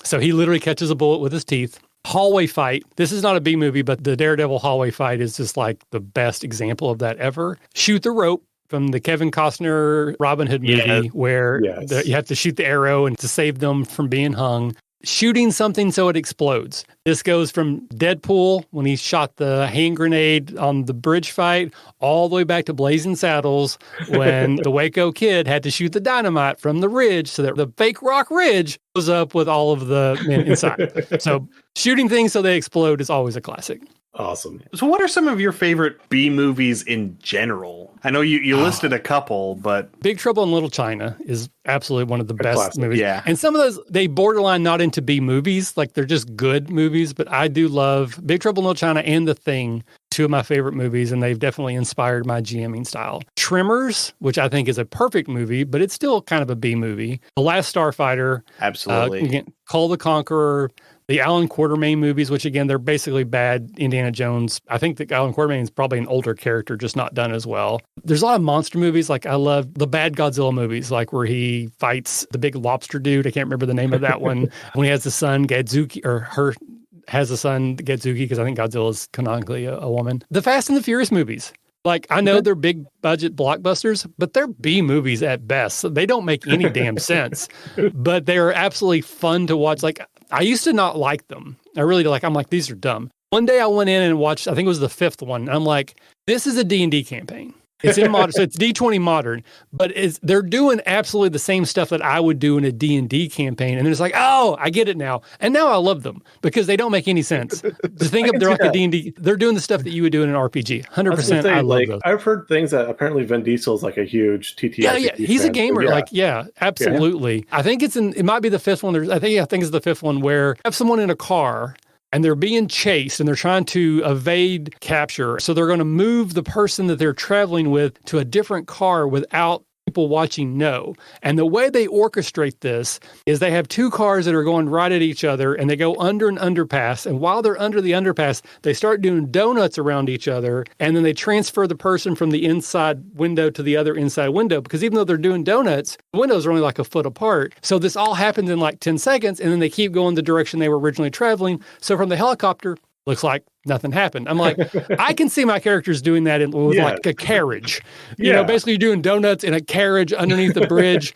So he literally catches a bullet with his teeth. Hallway fight. This is not a B movie, but the Daredevil hallway fight is just like the best example of that ever. Shoot the rope. From the Kevin Costner Robin Hood movie where you have to shoot the arrow and to save them from being hung. Shooting something so it explodes. This goes from Deadpool when he shot the hand grenade on the bridge fight all the way back to Blazing Saddles when the Waco kid had to shoot the dynamite from the ridge so that the fake rock ridge goes up with all of the men inside. So shooting things so they explode is always a classic. Awesome. So what are some of your favorite B movies in general? I know you listed a couple, but Big Trouble in Little China is absolutely one of the best classic. movies. Yeah. And some of those, they borderline not into B movies, like they're just good movies, but I do love Big Trouble in Little China and The Thing, two of my favorite movies, and they've definitely inspired my GMing style. Tremors, which I think is a perfect movie, but it's still kind of a B movie. The Last Starfighter. Absolutely. Call the Conqueror. The Alan Quartermain movies, which again, they're basically bad Indiana Jones. I think that Alan Quartermain is probably an older character, just not done as well. There's a lot of monster movies. Like I love the bad Godzilla movies, like where he fights the big lobster dude. I can't remember the name of that one. When he has the son, Gadzuki, or her has a son, Gadzuki, because I think Godzilla is canonically a woman. The Fast and the Furious movies. Like, I know they're big budget blockbusters, but they're B movies at best. So they don't make any damn sense, but they're absolutely fun to watch. Like, I used to not like them. I'm like, these are dumb. One day I went in and watched, I think it was the 5th one. And I'm like, this is a D&D campaign. It's in modern, so it's D20 modern, but they're doing absolutely the same stuff that I would do in a D&D campaign. And it's like, oh, I get it now. And now I love them because they don't make any sense. To think of they're like a D&D, they're doing the stuff that you would do in an RPG. 100%. I love those. I've heard things that apparently Vin Diesel's like a huge TTRPG Yeah, he's fan, a gamer. so Absolutely. Yeah. I think it might be the 5th one. I think it's the 5th one where you have someone in a car and they're being chased and they're trying to evade capture. So they're going to move the person that they're traveling with to a different car without people watching know. And the way they orchestrate this is they have two cars that are going right at each other, and they go under an underpass. And while they're under the underpass, they start doing donuts around each other, and then they transfer the person from the inside window to the other inside window, because even though they're doing donuts, the windows are only like a foot apart. So this all happens in like 10 seconds, and then they keep going the direction they were originally traveling. So from the helicopter, looks like nothing happened. I'm like, I can see my characters doing that with like a carriage. You know, basically you're doing donuts in a carriage underneath the bridge.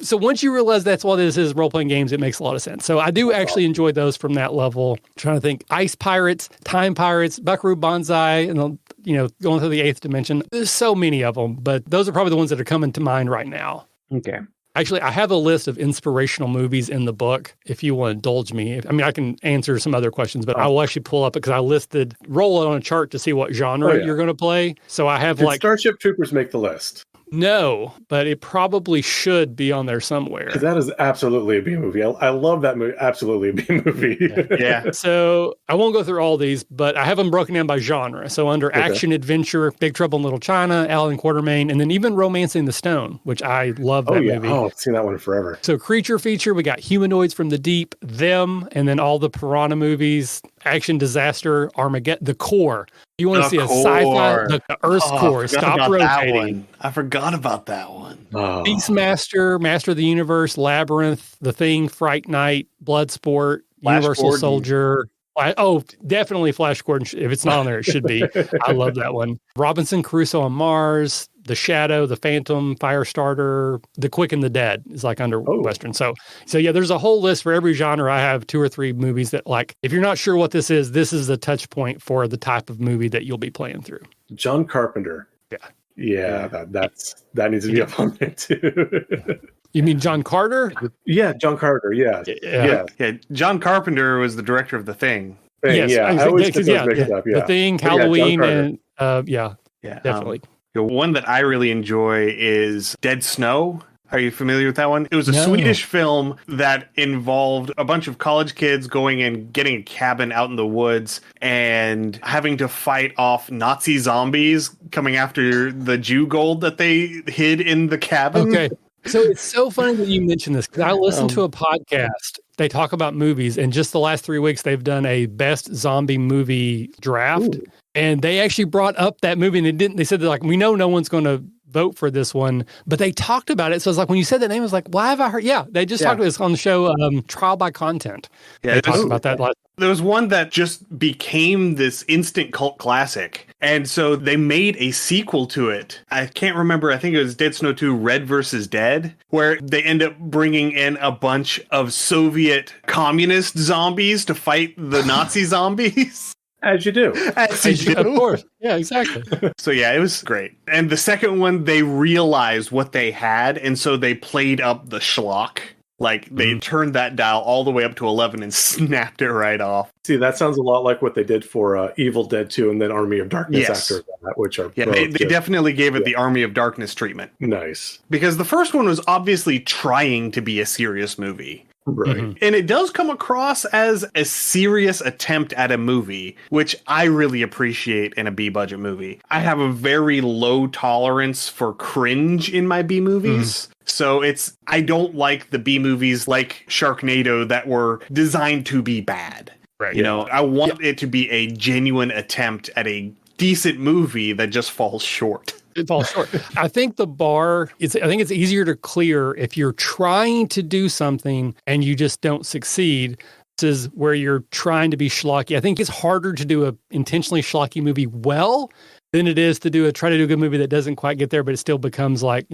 So once you realize that's what this is, role-playing games, it makes a lot of sense. So I do actually enjoy those from that level. I'm trying to think, Ice Pirates, Time Pirates, Buckaroo Banzai, and going through the eighth dimension. There's so many of them, but those are probably the ones that are coming to mind right now. Okay. Actually, I have a list of inspirational movies in the book, if you want to indulge me. I mean, I can answer some other questions, but I will actually pull up it because I roll it on a chart to see what genre you're going to play. So I have Did Starship Troopers make the list? No, but it probably should be on there somewhere. Because that is absolutely a B movie. I love that movie. Absolutely a B movie. Yeah. So I won't go through all these, but I have them broken down by genre. So under action, adventure, Big Trouble in Little China, Alan Quatermain, and then even Romancing the Stone, which I love that movie. Oh, I've seen that one forever. So creature feature, we got Humanoids from the Deep, Them, and then all the Piranha movies, Action Disaster, Armageddon, The Core. You want to see a sci-fi, the Earth's core, stop rotating. I forgot about that one. Oh. Beastmaster, Master of the Universe, Labyrinth, The Thing, Fright Night, Bloodsport, Universal Gordon. Soldier. Definitely Flash Gordon. If it's not on there, it should be. I love that one. Robinson Crusoe on Mars, The Shadow, The Phantom, Firestarter, The Quick and the Dead is like under Western. So yeah, there's a whole list for every genre. I have 2 or 3 movies that, like, if you're not sure what this is the touch point for the type of movie that you'll be playing through. John Carpenter. Yeah, that needs to be up on there too. You mean John Carter? Yeah, John Carter. Yeah. John Carpenter was the director of The Thing. Yes, I always get those mixed up. The Thing, Halloween, and definitely. One that I really enjoy is Dead Snow. Are you familiar with that one? It was a Swedish film that involved a bunch of college kids going and getting a cabin out in the woods and having to fight off Nazi zombies coming after the Jew gold that they hid in the cabin. Okay. So it's so funny that you mentioned this, because I listened to a podcast. They talk about movies, and just the last 3 weeks, they've done a best zombie movie draft. Ooh. And they actually brought up that movie, and they said, like, we know no one's going to vote for this one, but they talked about it. So it's like, when you said that name, I was like, why have I heard? Yeah, they just talked about this on the show, Trial by Content. Yeah, they talked about that last. There was one that just became this instant cult classic. And so they made a sequel to it. I can't remember. I think it was Dead Snow 2 Red versus Dead, where they end up bringing in a bunch of Soviet communist zombies to fight the Nazi zombies. As you do. As you do. Of course. Yeah, exactly. So yeah, it was great. And the second one, they realized what they had, and so they played up the schlock. Like, they turned that dial all the way up to 11 and snapped it right off. See, that sounds a lot like what they did for Evil Dead 2 and then Army of Darkness after that, which are... Yeah, they definitely gave it the Army of Darkness treatment. Nice. Because the first one was obviously trying to be a serious movie. Right. Mm-hmm. And it does come across as a serious attempt at a movie, which I really appreciate in a B-budget movie. I have a very low tolerance for cringe in my B movies. So I don't like the B movies like Sharknado that were designed to be bad. Right. You know, I want it to be a genuine attempt at a decent movie that just falls short. It falls short. I think the bar I think it's easier to clear if you're trying to do something and you just don't succeed. This is where you're trying to be schlocky. I think it's harder to do a intentionally schlocky movie well than it is to try to do a good movie that doesn't quite get there, but it still becomes like,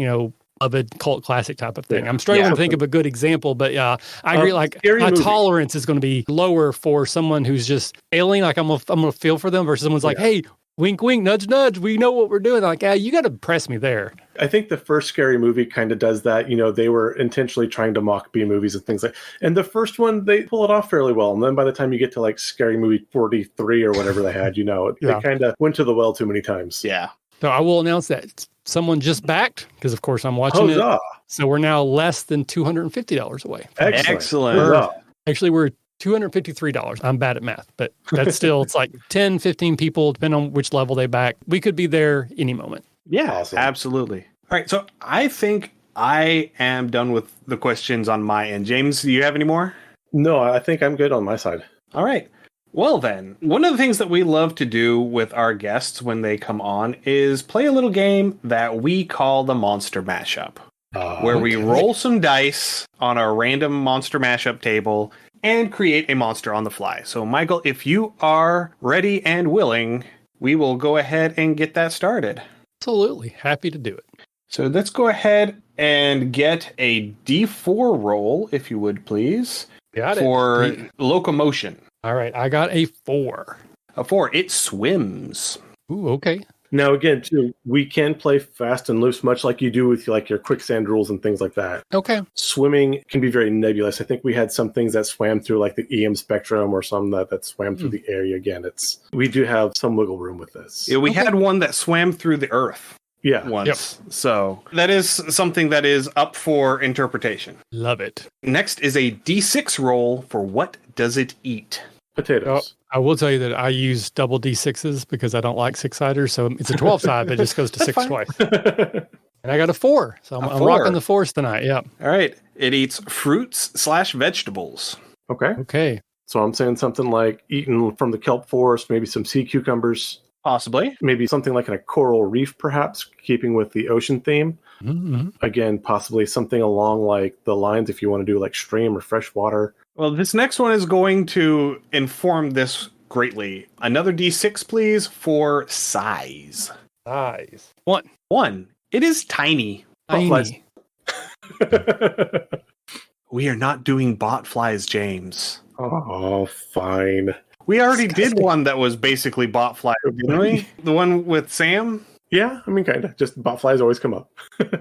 of a cult classic type of thing. Yeah. I'm struggling to think of a good example, but I agree. Like, my tolerance is going to be lower for someone who's just failing. Like, I'm gonna feel for them versus someone's like, hey, wink, wink, nudge, nudge. We know what we're doing. Like, you got to press me there. I think the first Scary Movie kind of does that. They were intentionally trying to mock B movies and things like. And the first one, they pull it off fairly well. And then by the time you get to like Scary Movie 43 or whatever they had, they kind of went to the well too many times. Yeah. So I will announce that someone just backed, because of course I'm watching it. So we're now less than $250 away. Excellent. Actually, we're $253. I'm bad at math, but that's still, it's like 10, 15 people, depending on which level they back. We could be there any moment. Yeah, awesome. Absolutely. All right, so I think I am done with the questions on my end. James, do you have any more? No, I think I'm good on my side. All right. Well, then, one of the things that we love to do with our guests when they come on is play a little game that we call the Monster Mashup, where we roll some dice on our random Monster Mashup table and create a monster on the fly. So, Michael, if you are ready and willing, we will go ahead and get that started. Absolutely. Happy to do it. So let's go ahead and get a D4 roll, if you would, please. Got it. For locomotion. All right. I got a 4. A 4. It swims. Ooh, okay. Now, again, too, we can play fast and loose, much like you do with like your quicksand rules and things like that. Okay. Swimming can be very nebulous. I think we had some things that swam through like the EM spectrum, or some that swam through the area. Again, we do have some wiggle room with this. Yeah, we had one that swam through the earth. Yeah. Once. Yep. So that is something that is up for interpretation. Love it. Next is a D6 roll for what does it eat? Potatoes. I will tell you that I use double D6s because I don't like 6-siders. So it's a 12-side that just goes to 6 twice. And I got a 4. So I'm rocking the 4s tonight. Yeah. All right. It eats fruits/vegetables. Okay. So I'm saying something like eaten from the kelp forest, maybe some sea cucumbers. Possibly. Maybe something like a coral reef, perhaps, keeping with the ocean theme. Mm-hmm. Again, possibly something along like the lines if you want to do like stream or fresh water. Well, this next one is going to inform this greatly. Another D6, please, for size. Size. 1. It is tiny. Tiny. We are not doing botflies, James. Oh, fine. We already did one that was basically botfly, didn't we? The one with Sam? Yeah, I mean, kind of. Just botflies always come up.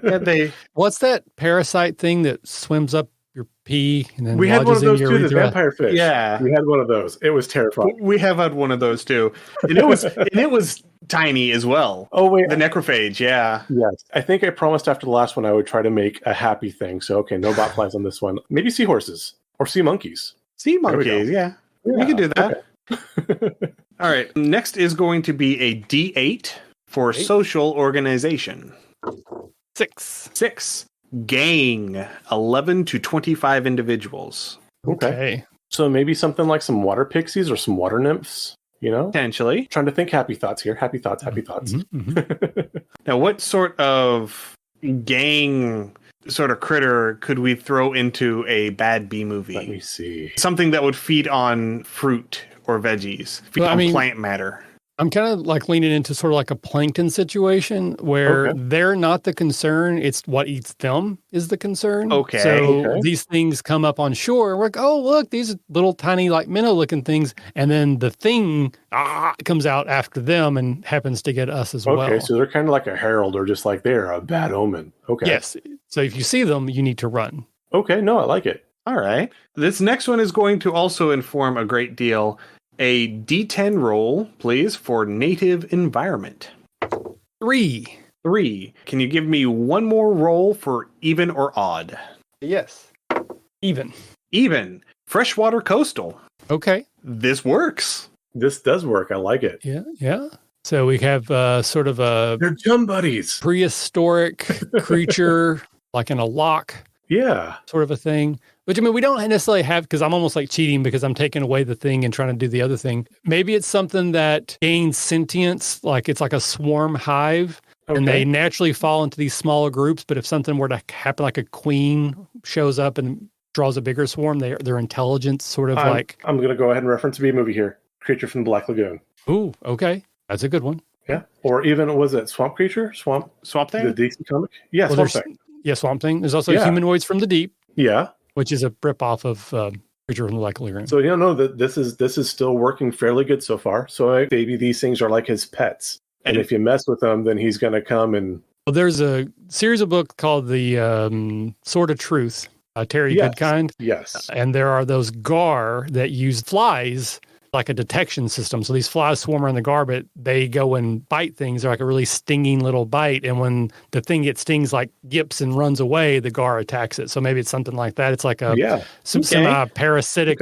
Yeah, What's that parasite thing that swims up your pee and then we had one of those too, the urethra? vampire fish. Yeah. We had one of those. It was terrifying. We have had one of those too. And it was tiny as well. Oh, wait. The necrophage, yeah. Yes. I think I promised after the last one I would try to make a happy thing. So, okay, no botflies on this one. Maybe seahorses or sea monkeys. Sea monkeys, yeah. We could do that. Okay. All right. Next is going to be a D8 for social organization. 6. Gang. 11 to 25 individuals. Okay. So maybe something like some water pixies or some water nymphs, you know? Potentially. Trying to think happy thoughts here. Happy thoughts. Mm-hmm. Now, what sort of gang sort of critter could we throw into a bad B movie? Let me see. Something that would feed on fruit or veggies, feed on plant matter. I'm kind of like leaning into sort of like a plankton situation where they're not the concern. It's what eats them is the concern. Okay. So these things come up on shore. We're like, oh, look, these little tiny like minnow looking things. And then the thing comes out after them and happens to get us as well. Okay, so they're kind of like a herald or just like they're a bad omen. Okay. Yes. So if you see them, you need to run. Okay, no, I like it. All right. This next one is going to also inform a great deal. A D10 roll, please, for native environment. 3. Can you give me one more roll for even or odd? Yes. Even. Freshwater coastal. Okay. This works. This does work. I like it. Yeah. So we have sort of a... They're gym buddies. Prehistoric creature, like in a lock. Yeah. Sort of a thing. Which, I mean, we don't necessarily have, because I'm almost like cheating because I'm taking away the thing and trying to do the other thing. Maybe it's something that gains sentience, like it's like a swarm hive, and they naturally fall into these smaller groups. But if something were to happen, like a queen shows up and draws a bigger swarm, their intelligence sort of like... I'm going to go ahead and reference a B movie here. Creature from the Black Lagoon. Ooh, okay. That's a good one. Yeah. Or even, was it Swamp Creature? Swamp Thing? The DC comic? Yeah, Swamp Thing. Yeah, Swamp Thing. There's also Humanoids from the Deep. Yeah. Which is a rip off of Creature from the Black Lagoon. So this is still working fairly good so far. So maybe these things are like his pets, and if you mess with them, then he's going to come and. Well, there's a series of books called the Sword of Truth, Terry Goodkind. Yes, and there are those gar that use flies like a detection system. So these flies swarm around the gar, but they go and bite things. They're like a really stinging little bite. And when the thing gets stings, like yips and runs away, the gar attacks it. So maybe it's something like that. It's like a semi-parasitic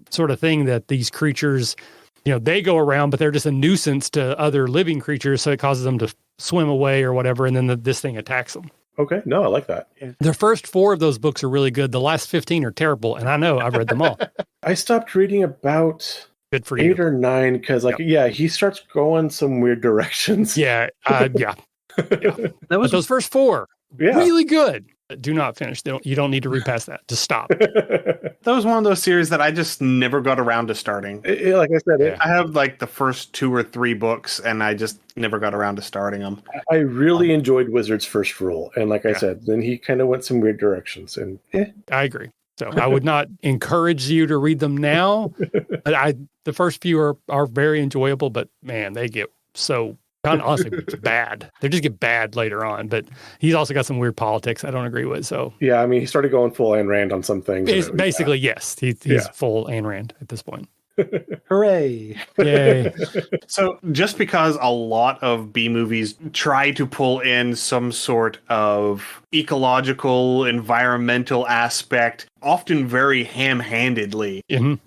sort of thing that these creatures, they go around, but they're just a nuisance to other living creatures. So it causes them to swim away or whatever, and then this thing attacks them. Okay. No, I like that. The first 4 of those books are really good. The last 15 are terrible, and I know I've read them all. I stopped reading about Good for 8 you. or 9 because, he starts going some weird directions. Yeah. Yeah. That was But those first 4, Yeah. really good. Do not finish. You don't need to read past that. Just stop. that was one of those series that I just never got around to starting. Like I said, I have like the first 2 or 3 books, and I just never got around to starting them. I really enjoyed Wizard's First Rule, and like I said, then he kind of went some weird directions, and I agree. So I would not encourage you to read them now. But the first few are very enjoyable, but man, they get so kind of honestly bad. They just get bad later on. But he's also got some weird politics I don't agree with. So yeah, I mean, he started going full Ayn Rand on some things. Basically, yes, he's full Ayn Rand at this point. Hooray! Yay! So just because a lot of B movies try to pull in some sort of ecological, environmental aspect, often very ham-handedly,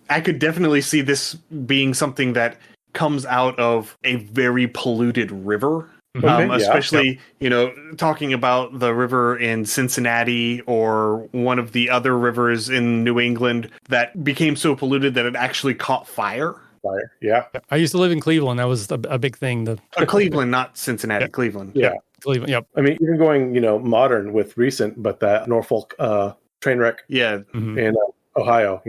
I could definitely see this being something that comes out of a very polluted river. Especially, talking about the river in Cincinnati or one of the other rivers in New England that became so polluted that it actually caught fire. Yeah. I used to live in Cleveland. That was a big thing. Cleveland, not Cincinnati, Cleveland. Yeah. Cleveland, yep. I mean, even going, modern with recent, but that Norfolk train wreck in Ohio,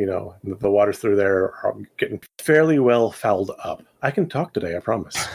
the waters through there are getting fairly well fouled up. I can talk today, I promise.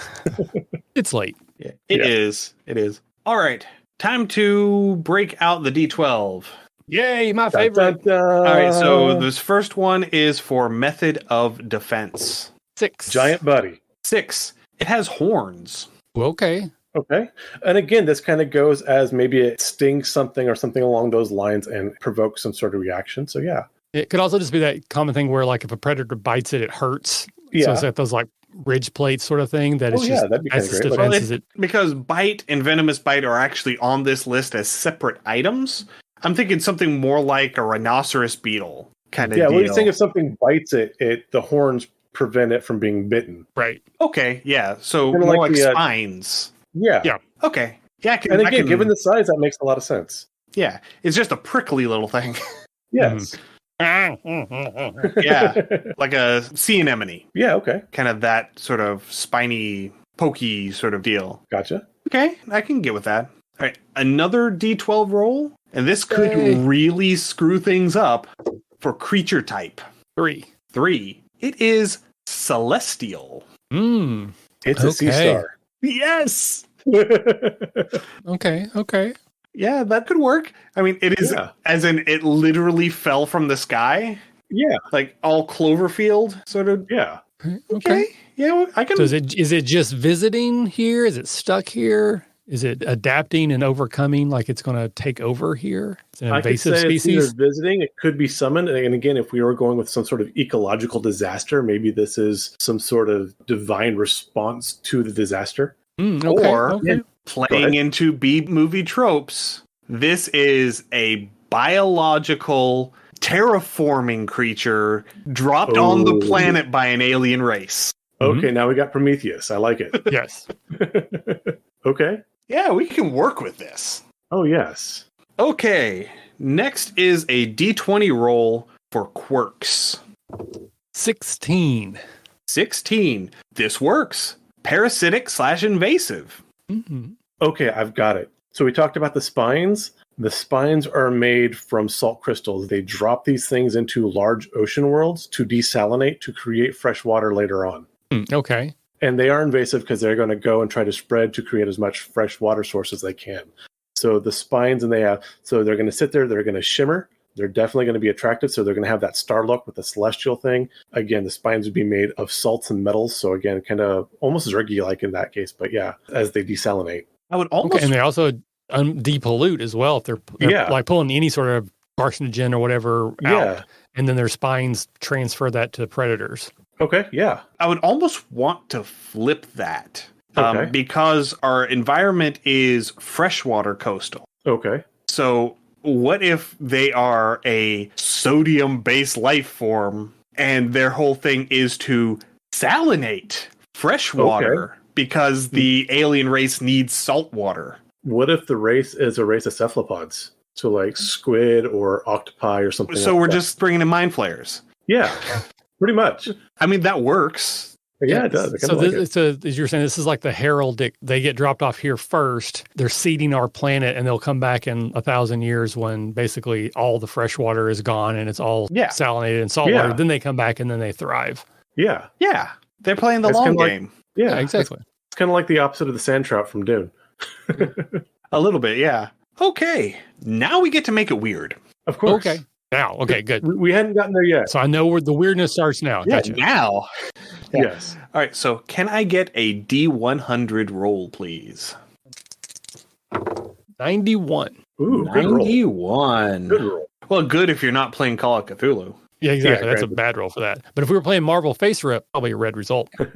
It's late. Yeah, it is. It is. All right. Time to break out the D12. Yay, my favorite. All right, so this first one is for method of defense. 6. Giant buddy. 6. It has horns. Okay. Okay. And again, this kind of goes as maybe it stings something or something along those lines and provokes some sort of reaction. So, yeah. It could also just be that common thing where, like, if a predator bites it, it hurts. Yeah. So it's like those, like, ridge plates sort of thing that it's just that'd be kind of great. defense Because bite and venomous bite are actually on this list as separate items. I'm thinking something more like a rhinoceros beetle kind of deal. Yeah, what do you think if something bites it, the horns prevent it from being bitten? Right. Okay, yeah. So Kinda more like like the, spines. Yeah. Yeah. Okay. Yeah, and again, given the size, that makes a lot of sense. Yeah, it's just a prickly little thing. Yes. Yeah, like a sea anemone. Yeah, okay. Kind of that sort of spiny, pokey sort of deal. Gotcha. Okay, I can get with that. All right, another D12 roll, and this could really screw things up for creature type. 3. 3. It is celestial. It's a sea star. Yes! Okay. Yeah, that could work. I mean, it is, as in it literally fell from the sky. Yeah. Like all Cloverfield, sort of. Yeah. Okay. Yeah, I can. So is it just visiting here? Is it stuck here? Is it adapting and overcoming like it's going to take over here? It's an invasive species. It's either visiting, it could be summoned. And again, if we were going with some sort of ecological disaster, maybe this is some sort of divine response to the disaster. Okay. Playing into B movie tropes, this is a biological terraforming creature dropped on the planet by an alien race. Okay, now we got Prometheus. I like it. Yes. Okay. Yeah, we can work with this. Oh, yes. Okay, next is a D20 roll for quirks. 16. 16. This works. Parasitic/invasive. Okay, I've got it. So we talked about the spines. The spines are made from salt crystals. They drop these things into large ocean worlds to desalinate to create fresh water later on. Okay. And they are invasive because they're going to go and try to spread to create as much fresh water source as they can. So the spines, and they're going to sit there, they're going to shimmer. They're definitely going to be attractive. So they're going to have that star look with the celestial thing. Again, the spines would be made of salts and metals. So again, kind of almost zergy-like in that case. But yeah, as they desalinate. I would almost... and they also depollute as well. If they're like pulling any sort of carcinogen or whatever out. And then their spines transfer that to predators. Okay, yeah. I would almost want to flip that. Okay. Because our environment is freshwater coastal. Okay. So what if they are a sodium-based life form and their whole thing is to salinate fresh water because the alien race needs salt water. What if the race is a race of cephalopods? So like squid or octopi or something So like we're that. just bringing in mind flayers. Yeah, pretty much. I mean, that works. Yeah, it does. I So, kinda like it. so as you're saying, this is like the heraldic. They get dropped off here first. They're seeding our planet, and they'll come back in 1,000 years when basically all the fresh water is gone and it's all salinated and saltwater. Yeah. Then they come back and then they thrive. Yeah. Yeah, they're playing the It's long kinda like- game. Yeah, exactly. It's kind of like the opposite of the sand trout from Dune. A little bit, yeah. Okay, now we get to make it weird. Of course. Okay. Now, okay, good. We hadn't gotten there yet. So I know where the weirdness starts now. Yeah, Gotcha. now. Yes. All right, so can I get a D100 roll, please? 91. Ooh, good roll. 91. Good roll. Well, good if you're not playing Call of Cthulhu. Yeah, exactly. Yeah, That's a granted. bad roll for that. But if we were playing Marvel Face Rip, probably a red result. All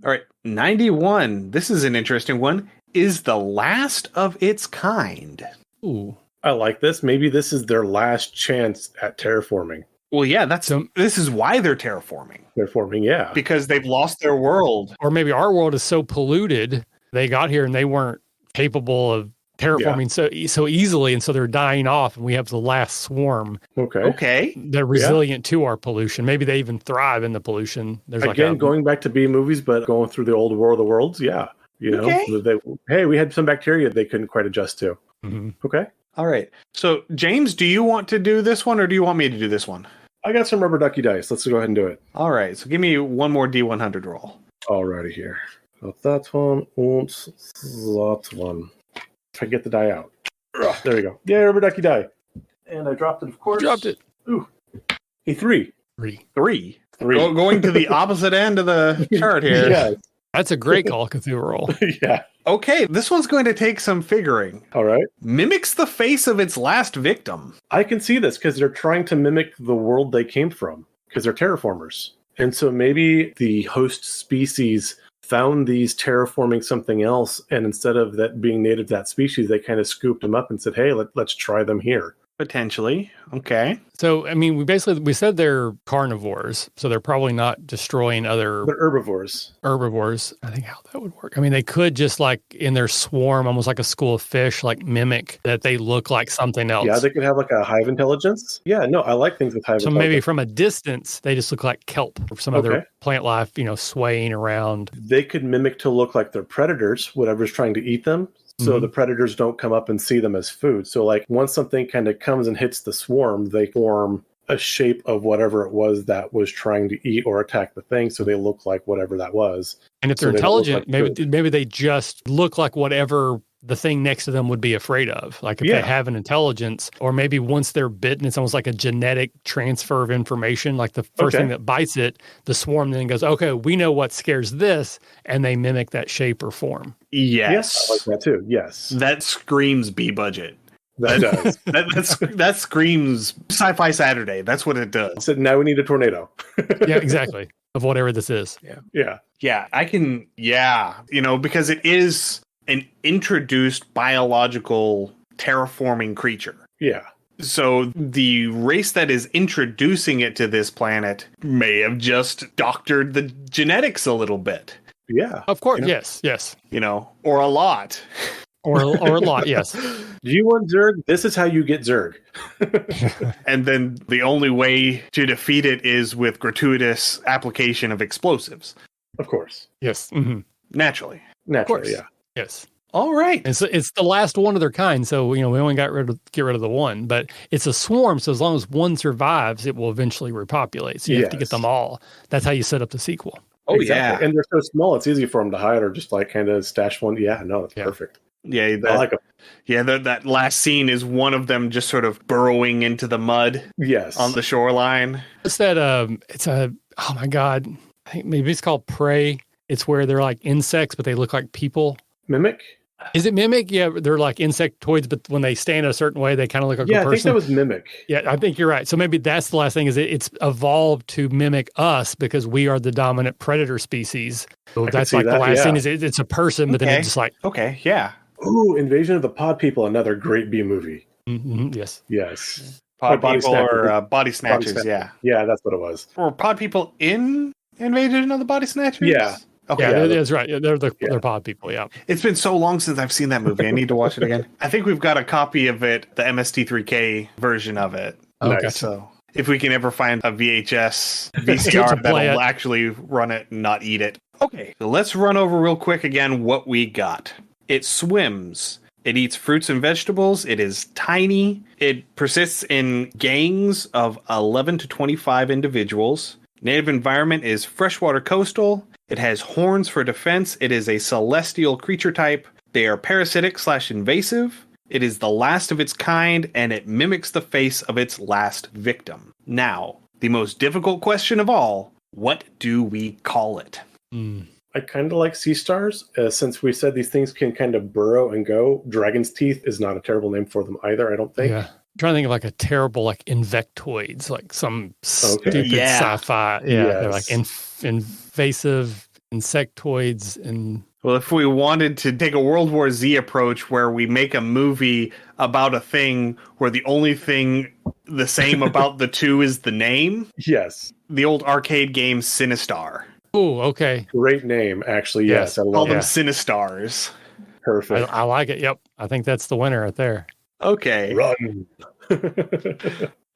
right, 91. This is an interesting one. Is the last of its kind. Ooh. I like this. Maybe this is their last chance at terraforming. Well, yeah, So- this is why they're terraforming. Terraforming, yeah. Because they've lost their world. Or maybe our world is so polluted, they got here and they weren't capable of terraforming so easily, and so they're dying off, and we have the last swarm. Okay. Okay. They're resilient to our pollution. Maybe they even thrive in the pollution. There's Again, going back to B movies, but going through the old War of the Worlds, yeah. You know, Okay. hey, we had some bacteria they couldn't quite adjust to. Mhm. Okay. All right. So, James, do you want to do this one or do you want me to do this one? I got some rubber ducky dice. Let's go ahead and do it. All right. So, give me one more D100 roll. Alrighty here. So that one and that one. If I get the die out. Ugh, there we go. Yeah, rubber ducky die. And I dropped it, of course. Dropped it. Ooh. A 3. 3. 3. 3. Going to the opposite end of the chart here. Yeah. That's a great Call of Cthulhu roll. Yeah. Okay. This one's going to take some figuring. All right. Mimics the face of its last victim. I can see this because they're trying to mimic the world they came from because they're terraformers. And so maybe the host species found these terraforming something else, and instead of that being native to that species, they kind of scooped them up and said, hey, let's try them here. Potentially. Okay. So, I mean, we said they're carnivores, so they're probably not destroying other They're herbivores. herbivores. I think how that would work. I mean, they could just like in their swarm, almost like a school of fish, like mimic that they look like something else. Yeah, they could have like a hive intelligence. Yeah, no, I like things with hive So intelligence. maybe from a distance, they just look like kelp or some other plant life, swaying around. They could mimic to look like they're predators, whatever's trying to eat them. So the predators don't come up and see them as food. So like once something kind of comes and hits the swarm, they form a shape of whatever it was that was trying to eat or attack the thing. So they look like whatever that was. And if So they're they don't look intelligent, like maybe they just look like whatever the thing next to them would be afraid of. Like if they have an intelligence, or maybe once they're bitten, it's almost like a genetic transfer of information. Like the first thing that bites it, the swarm then goes, okay, we know what scares this, and they mimic that shape or form. Yes. I like that too. Yes. That screams B budget. That does. that screams Sci-Fi Saturday. That's what it does. So now we need a tornado. Yeah, exactly. Of whatever this is. Yeah. Yeah, I can. Yeah, because it is an introduced biological terraforming creature. Yeah. So the race that is introducing it to this planet may have just doctored the genetics a little bit. Yeah. Of course. Yes. Or a lot. Or a lot. Yes. Do you want Zerg? This is how you get Zerg. And then the only way to defeat it is with gratuitous application of explosives. Of course. Yes. Mm-hmm. Naturally. Naturally, yeah. Yes. All right. And so it's the last one of their kind. So, we only get rid of the one, but it's a swarm. So as long as one survives, it will eventually repopulate. So you have to get them all. That's how you set up the sequel. Oh, exactly. And they're so small, it's easy for them to hide or just like kind of stash one. Yeah, no, that's perfect. Yeah, I like them. Yeah, that last scene is one of them just sort of burrowing into the mud. Yes. On the shoreline. What's that? Oh my God. I think maybe it's called Prey. It's where they're like insects, but they look like people. Mimic? Is it Mimic? Yeah, they're like insectoids, but when they stand a certain way, they kind of look like a person. I think that was Mimic. Yeah, I think you're right. So maybe that's the last thing is it's evolved to mimic us because we are the dominant predator species. So that's like the last thing is it's a person, but then it's just like... Okay, yeah. Ooh, Invasion of the Pod People, another great B movie. Mm-hmm, yes. Yes. Pod People or Body Snatchers, yeah. Yeah, that's what it was. Or Pod People in Invasion of the Body Snatchers? Yeah. Okay. Yeah, that's right. They're pod people. Yeah. It's been so long since I've seen that movie. I need to watch it again. I think we've got a copy of it, the MST3K version of it. Okay. Nice. So if we can ever find a VCR that'll actually run it and not eat it. Okay, so let's run over real quick again what we got. It swims. It eats fruits and vegetables. It is tiny. It persists in gangs of 11 to 25 individuals. Native environment is freshwater coastal. It has horns for defense. It is a celestial creature type. They are parasitic/invasive. It is the last of its kind, and it mimics the face of its last victim. Now, the most difficult question of all, what do we call it? I kind of like sea stars. Since we said these things can kind of burrow and go, dragon's teeth is not a terrible name for them either, I don't think. Yeah. I'm trying to think of like a terrible like invectoids, like some stupid sci-fi. Yeah, Yes. they're like invasive insectoids. And Well, if we wanted to take a World War Z approach where we make a movie about a thing where the only thing the same about the two is the name, Yes. the old arcade game Sinistar. oh, okay, Great name, actually. Yes, I Call love them it. Sinistars. Perfect. I like it. Yep, I think that's the winner right there. Okay. Run.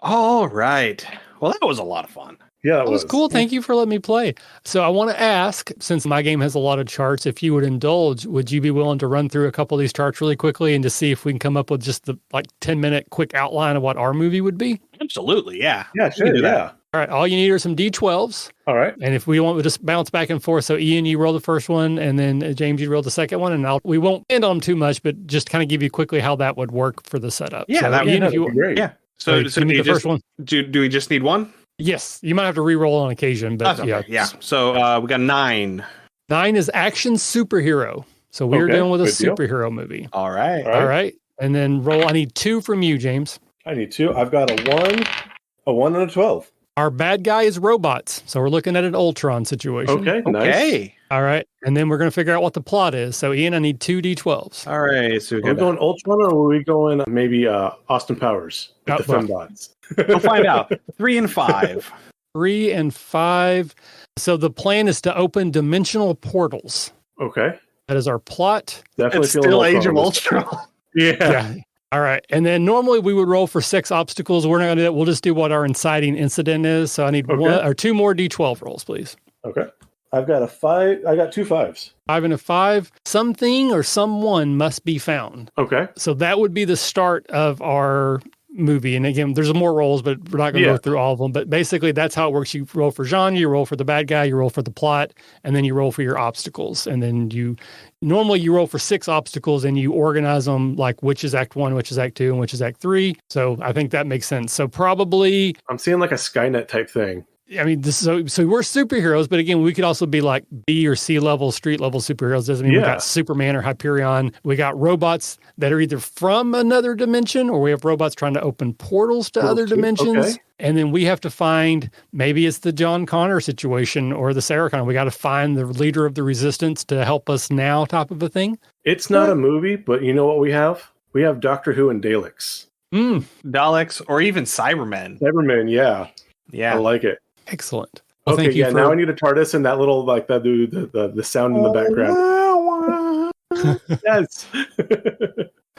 All right. Well, that was a lot of fun. Yeah, That was cool. Thank you for letting me play. So I want to ask, since my game has a lot of charts, if you would indulge, would you be willing to run through a couple of these charts really quickly and to see if we can come up with just the 10-minute quick outline of what our movie would be? Absolutely, yeah. Yeah, sure. Yeah. All right. All you need are some D12s. All right. And if we want, we'll just bounce back and forth. So Ian, you roll the first one, and then James, you roll the second one, and we won't end on them too much, but just kind of give you quickly how that would work for the setup. Yeah, so, that would be great. Yeah. So give me the first one. Do we just need one? Yes, you might have to re-roll on occasion, but That's okay. Yeah. So we got 9. 9 is action superhero. So we're dealing with a good deal. superhero movie. All right. All right. And then roll. I need 2 from you, James. I need 2. I've got a 1, and a 12. Our bad guy is robots. So we're looking at an Ultron situation. Okay, nice. Okay. All right. And then we're going to figure out what the plot is. So Ian, I need 2 D12s. All right. So Are we going Ultron or are we going maybe Austin Powers with the fembots? we'll find out. 3 and 5. 3 and 5. So the plan is to open dimensional portals. Okay. That is our plot. Definitely It's still Age of Ultron. Yeah. All right. And then normally we would roll for 6 obstacles. We're not going to do that. We'll just do what our inciting incident is. So I need 1 or 2 more D12 rolls, please. Okay. I've got a 5. I got 2 5s. 5 and a 5. Something or someone must be found. Okay. So that would be the start of our movie. And again, there's more rolls, but we're not going to go through all of them. But basically, that's how it works. You roll for genre, you roll for the bad guy, you roll for the plot, and then you roll for your obstacles. And then normally you roll for 6 obstacles and you organize them like which is Act 1, which is Act 2, and which is Act 3. So I think that makes sense. So probably I'm seeing like a Skynet type thing. I mean, so we're superheroes, but again, we could also be like B or C level, street level superheroes. Doesn't mean we got Superman or Hyperion. We got robots that are either from another dimension, or we have robots trying to open portals to other dimensions. Okay. And then we have to find, maybe it's the John Connor situation or the Sarah Connor. We got to find the leader of the resistance to help us now, type of a thing. It's not a movie, but you know what we have? We have Doctor Who and Daleks. Daleks or even Cybermen. Cybermen, yeah. Yeah. I like it. Excellent. Well, okay, yeah, now I need a TARDIS and that little, like, the sound in the background. Yes.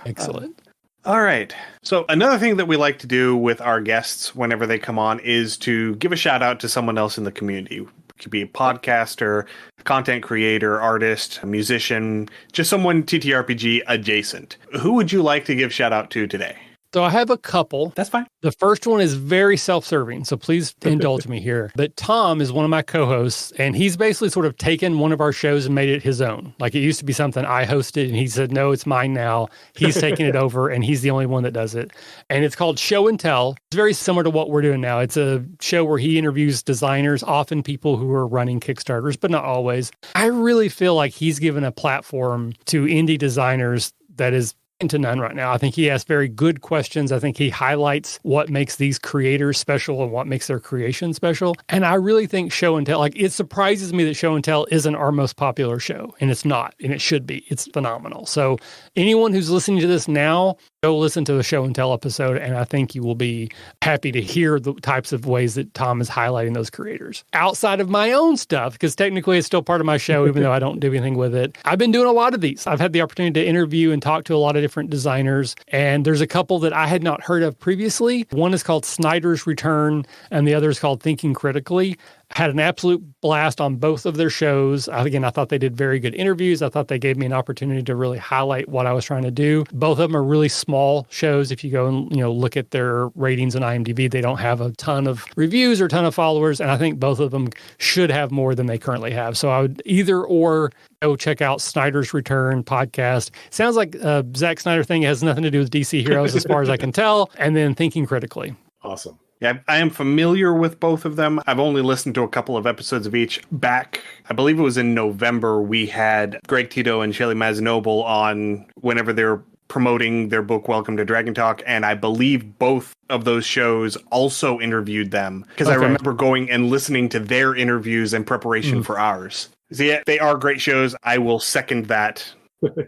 Excellent. All right. So another thing that we like to do with our guests whenever they come on is to give a shout out to someone else in the community. It could be a podcaster, content creator, artist, a musician, just someone TTRPG adjacent. Who would you like to give shout out to today? So I have a couple. That's fine. The first one is very self-serving, so please indulge me here. But Tom is one of my co-hosts, and he's basically sort of taken one of our shows and made it his own. Like, it used to be something I hosted, and he said, no, it's mine now. He's taking it over, and he's the only one that does it. And it's called Show and Tell. It's very similar to what we're doing now. It's a show where he interviews designers, often people who are running Kickstarters, but not always. I really feel like he's given a platform to indie designers that is into none right now. I think he asks very good questions. I think he highlights what makes these creators special and what makes their creation special. And I really think Show and Tell, like, it surprises me that Show and Tell isn't our most popular show, and it's not, and it should be. It's phenomenal. So anyone who's listening to this now, go listen to the Show and Tell episode, and I think you will be happy to hear the types of ways that Tom is highlighting those creators. Outside of my own stuff, because technically it's still part of my show, even though I don't do anything with it, I've been doing a lot of these. I've had the opportunity to interview and talk to a lot of different designers, and there's a couple that I had not heard of previously. One is called Snyder's Return, and the other is called Thinking Critically. Had an absolute blast on both of their shows. Again, I thought they did very good interviews. I thought they gave me an opportunity to really highlight what I was trying to do. Both of them are really small shows. If you go and look at their ratings on IMDb, they don't have a ton of reviews or a ton of followers, and I think both of them should have more than they currently have. So I would either or go check out Snyder's Return podcast. Sounds like a Zack Snyder thing. It has nothing to do with DC Heroes as far as I can tell. And then Thinking Critically. Awesome. Yeah, I am familiar with both of them. I've only listened to a couple of episodes of each. Back, I believe it was in November, we had Greg Tito and Shelley Mazanoble on whenever they were promoting their book, Welcome to Dragon Talk. And I believe both of those shows also interviewed them, because I remember going and listening to their interviews in preparation for ours. So yeah, they are great shows. I will second that.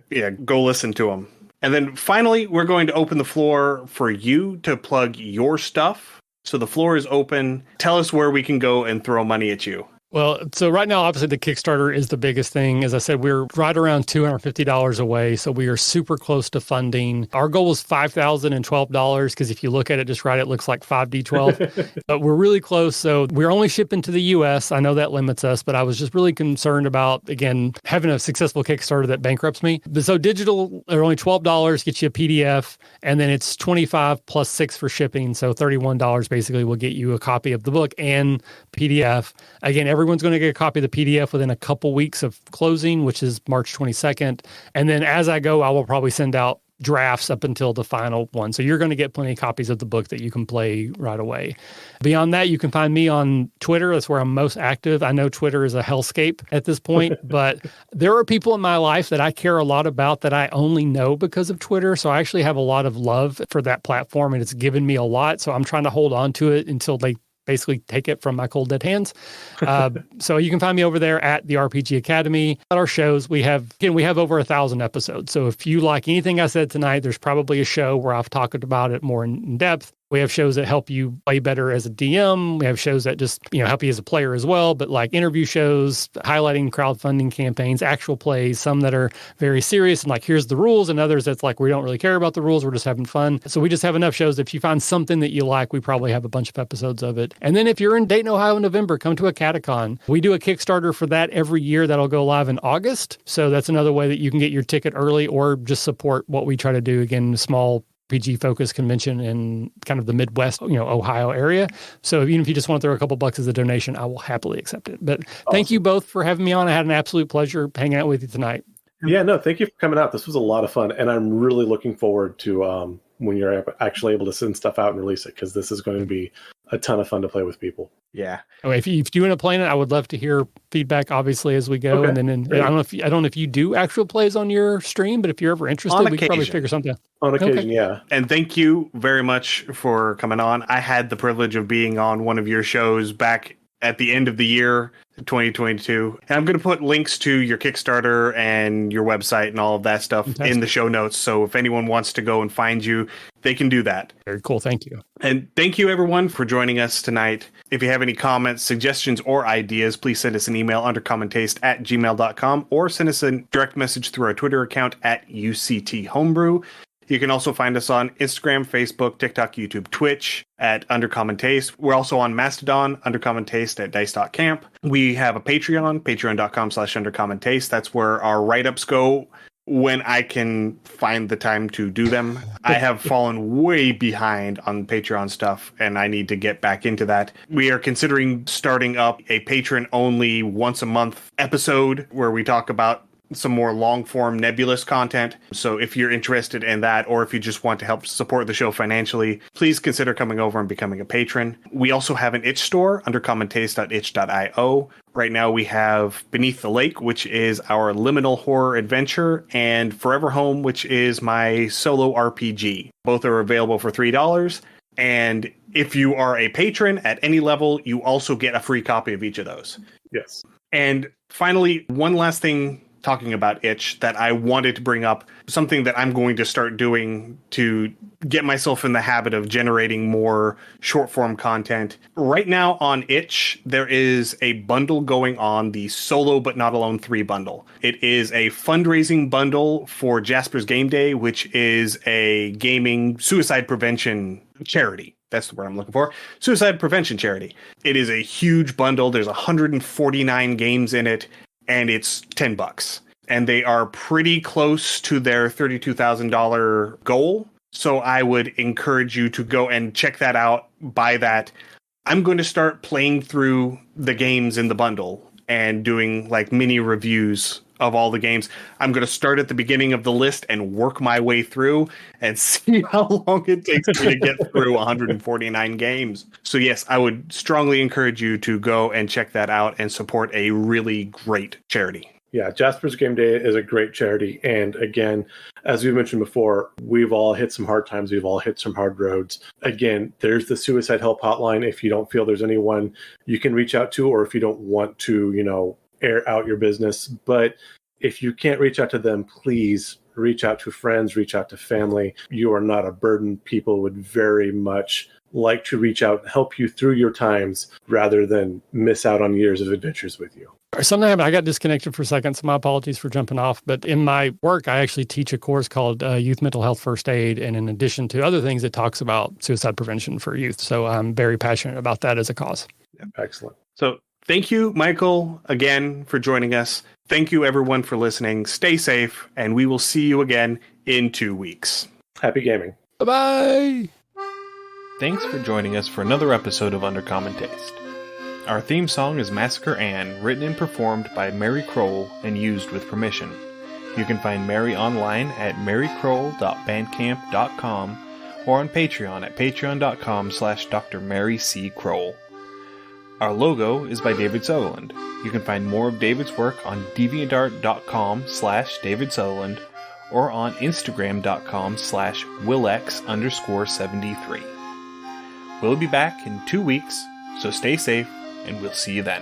Yeah, go listen to them. And then finally, we're going to open the floor for you to plug your stuff. So the floor is open. Tell us where we can go and throw money at you. Well, so right now, obviously, the Kickstarter is the biggest thing. As I said, we're right around $250 away, so we are super close to funding. Our goal is $5,012, because if you look at it just right, it looks like 5D12. But we're really close, so we're only shipping to the U.S. I know that limits us, but I was just really concerned about, again, having a successful Kickstarter that bankrupts me. So digital are only $12, gets you a PDF, and then it's $25 plus $6 for shipping, so $31 basically will get you a copy of the book and PDF. Again, everyone's going to get a copy of the PDF within a couple weeks of closing, which is March 22nd. And then as I go, I will probably send out drafts up until the final one. So you're going to get plenty of copies of the book that you can play right away. Beyond that, you can find me on Twitter. That's where I'm most active. I know Twitter is a hellscape at this point, but there are people in my life that I care a lot about that I only know because of Twitter. So I actually have a lot of love for that platform, and it's given me a lot. So I'm trying to hold on to it until they basically take it from my cold dead hands. So you can find me over there at the RPG Academy. At our shows, we have over 1,000 episodes. So if you like anything I said tonight, there's probably a show where I've talked about it more in depth. We have shows that help you play better as a DM. We have shows that just, help you as a player as well, but like interview shows, highlighting crowdfunding campaigns, actual plays, some that are very serious and like, here's the rules, and others that's like, we don't really care about the rules, we're just having fun. So we just have enough shows that if you find something that you like, we probably have a bunch of episodes of it. And then if you're in Dayton, Ohio in November, come to a Catacon. We do a Kickstarter for that every year that'll go live in August. So that's another way that you can get your ticket early or just support what we try to do. Again, small RPG-focused convention in kind of the Midwest, Ohio area. So even if you just want to throw a couple bucks as a donation, I will happily accept it. But Thank you both for having me on. I had an absolute pleasure hanging out with you tonight. Yeah, no, thank you for coming out. This was a lot of fun, and I'm really looking forward to when you're actually able to send stuff out and release it, because this is going to be a ton of fun to play with people. Yeah. Okay, if you end up playing it, I would love to hear feedback, obviously, as we go. Okay. And then I don't know if you do actual plays on your stream, but if you're ever interested, we can probably figure something out. On occasion, yeah. And thank you very much for coming on. I had the privilege of being on one of your shows back at the end of the year, 2022. And I'm going to put links to your Kickstarter and your website and all of that stuff in the show notes. So if anyone wants to go and find you, they can do that. Very cool. Thank you. And thank you, everyone, for joining us tonight. If you have any comments, suggestions, or ideas, please send us an email, undercommontaste@gmail.com, or send us a direct message through our Twitter account at UCT Homebrew. You can also find us on Instagram, Facebook, TikTok, YouTube, Twitch at Undercommon Taste. We're also on Mastodon, Undercommon Taste at dice.camp. We have a Patreon, patreon.com/Undercommon Taste. That's where our write-ups go when I can find the time to do them. I have fallen way behind on Patreon stuff, and I need to get back into that. We are considering starting up a patron-only once-a-month episode where we talk about some more long-form nebulous content. So if you're interested in that, or if you just want to help support the show financially, please consider coming over and becoming a patron. We also have an itch store, undercommontaste.itch.io. Right now we have Beneath the Lake, which is our liminal horror adventure, and Forever Home, which is my solo RPG. Both are available for $3. And if you are a patron at any level, you also get a free copy of each of those. Yes. And finally, one last thing talking about itch that I wanted to bring up, something that I'm going to start doing to get myself in the habit of generating more short form content. Right now on itch, there is a bundle going on, the Solo But Not Alone 3 bundle. It is a fundraising bundle for Jasper's Game Day, which is a gaming suicide prevention charity. That's the word I'm looking for. Suicide prevention charity. It is a huge bundle. There's 149 games in it, and it's $10. And they are pretty close to their $32,000 goal. So I would encourage you to go and check that out, buy that. I'm going to start playing through the games in the bundle and doing like mini reviews of all the games. I'm going to start at the beginning of the list and work my way through and see how long it takes me to get through 149 games. So yes, I would strongly encourage you to go and check that out and support a really great charity. Yeah, Jasper's Game Day is a great charity. And again, as we mentioned before, we've all hit some hard times. We've all hit some hard roads. Again, there's the suicide help hotline. If you don't feel there's anyone you can reach out to, or if you don't want to, air out your business. But if you can't reach out to them, please reach out to friends, reach out to family. You are not a burden. People would very much like to reach out and help you through your times rather than miss out on years of adventures with you. Something happened. I got disconnected for a second, so my apologies for jumping off. But in my work, I actually teach a course called Youth Mental Health First Aid. And in addition to other things, it talks about suicide prevention for youth. So I'm very passionate about that as a cause. Yeah, excellent. So thank you, Michael, again for joining us. Thank you, everyone, for listening. Stay safe, and we will see you again in 2 weeks. Happy gaming. Bye-bye. Thanks for joining us for another episode of Undercommon Taste. Our theme song is Massacre Ann, written and performed by Mary Kroll and used with permission. You can find Mary online at marykroll.bandcamp.com or on Patreon at patreon.com/Dr. Mary C. Kroll. Our logo is by David Sutherland. You can find more of David's work on deviantart.com/David Sutherland or on instagram.com/Willex_73. We'll be back in 2 weeks, so stay safe, and we'll see you then.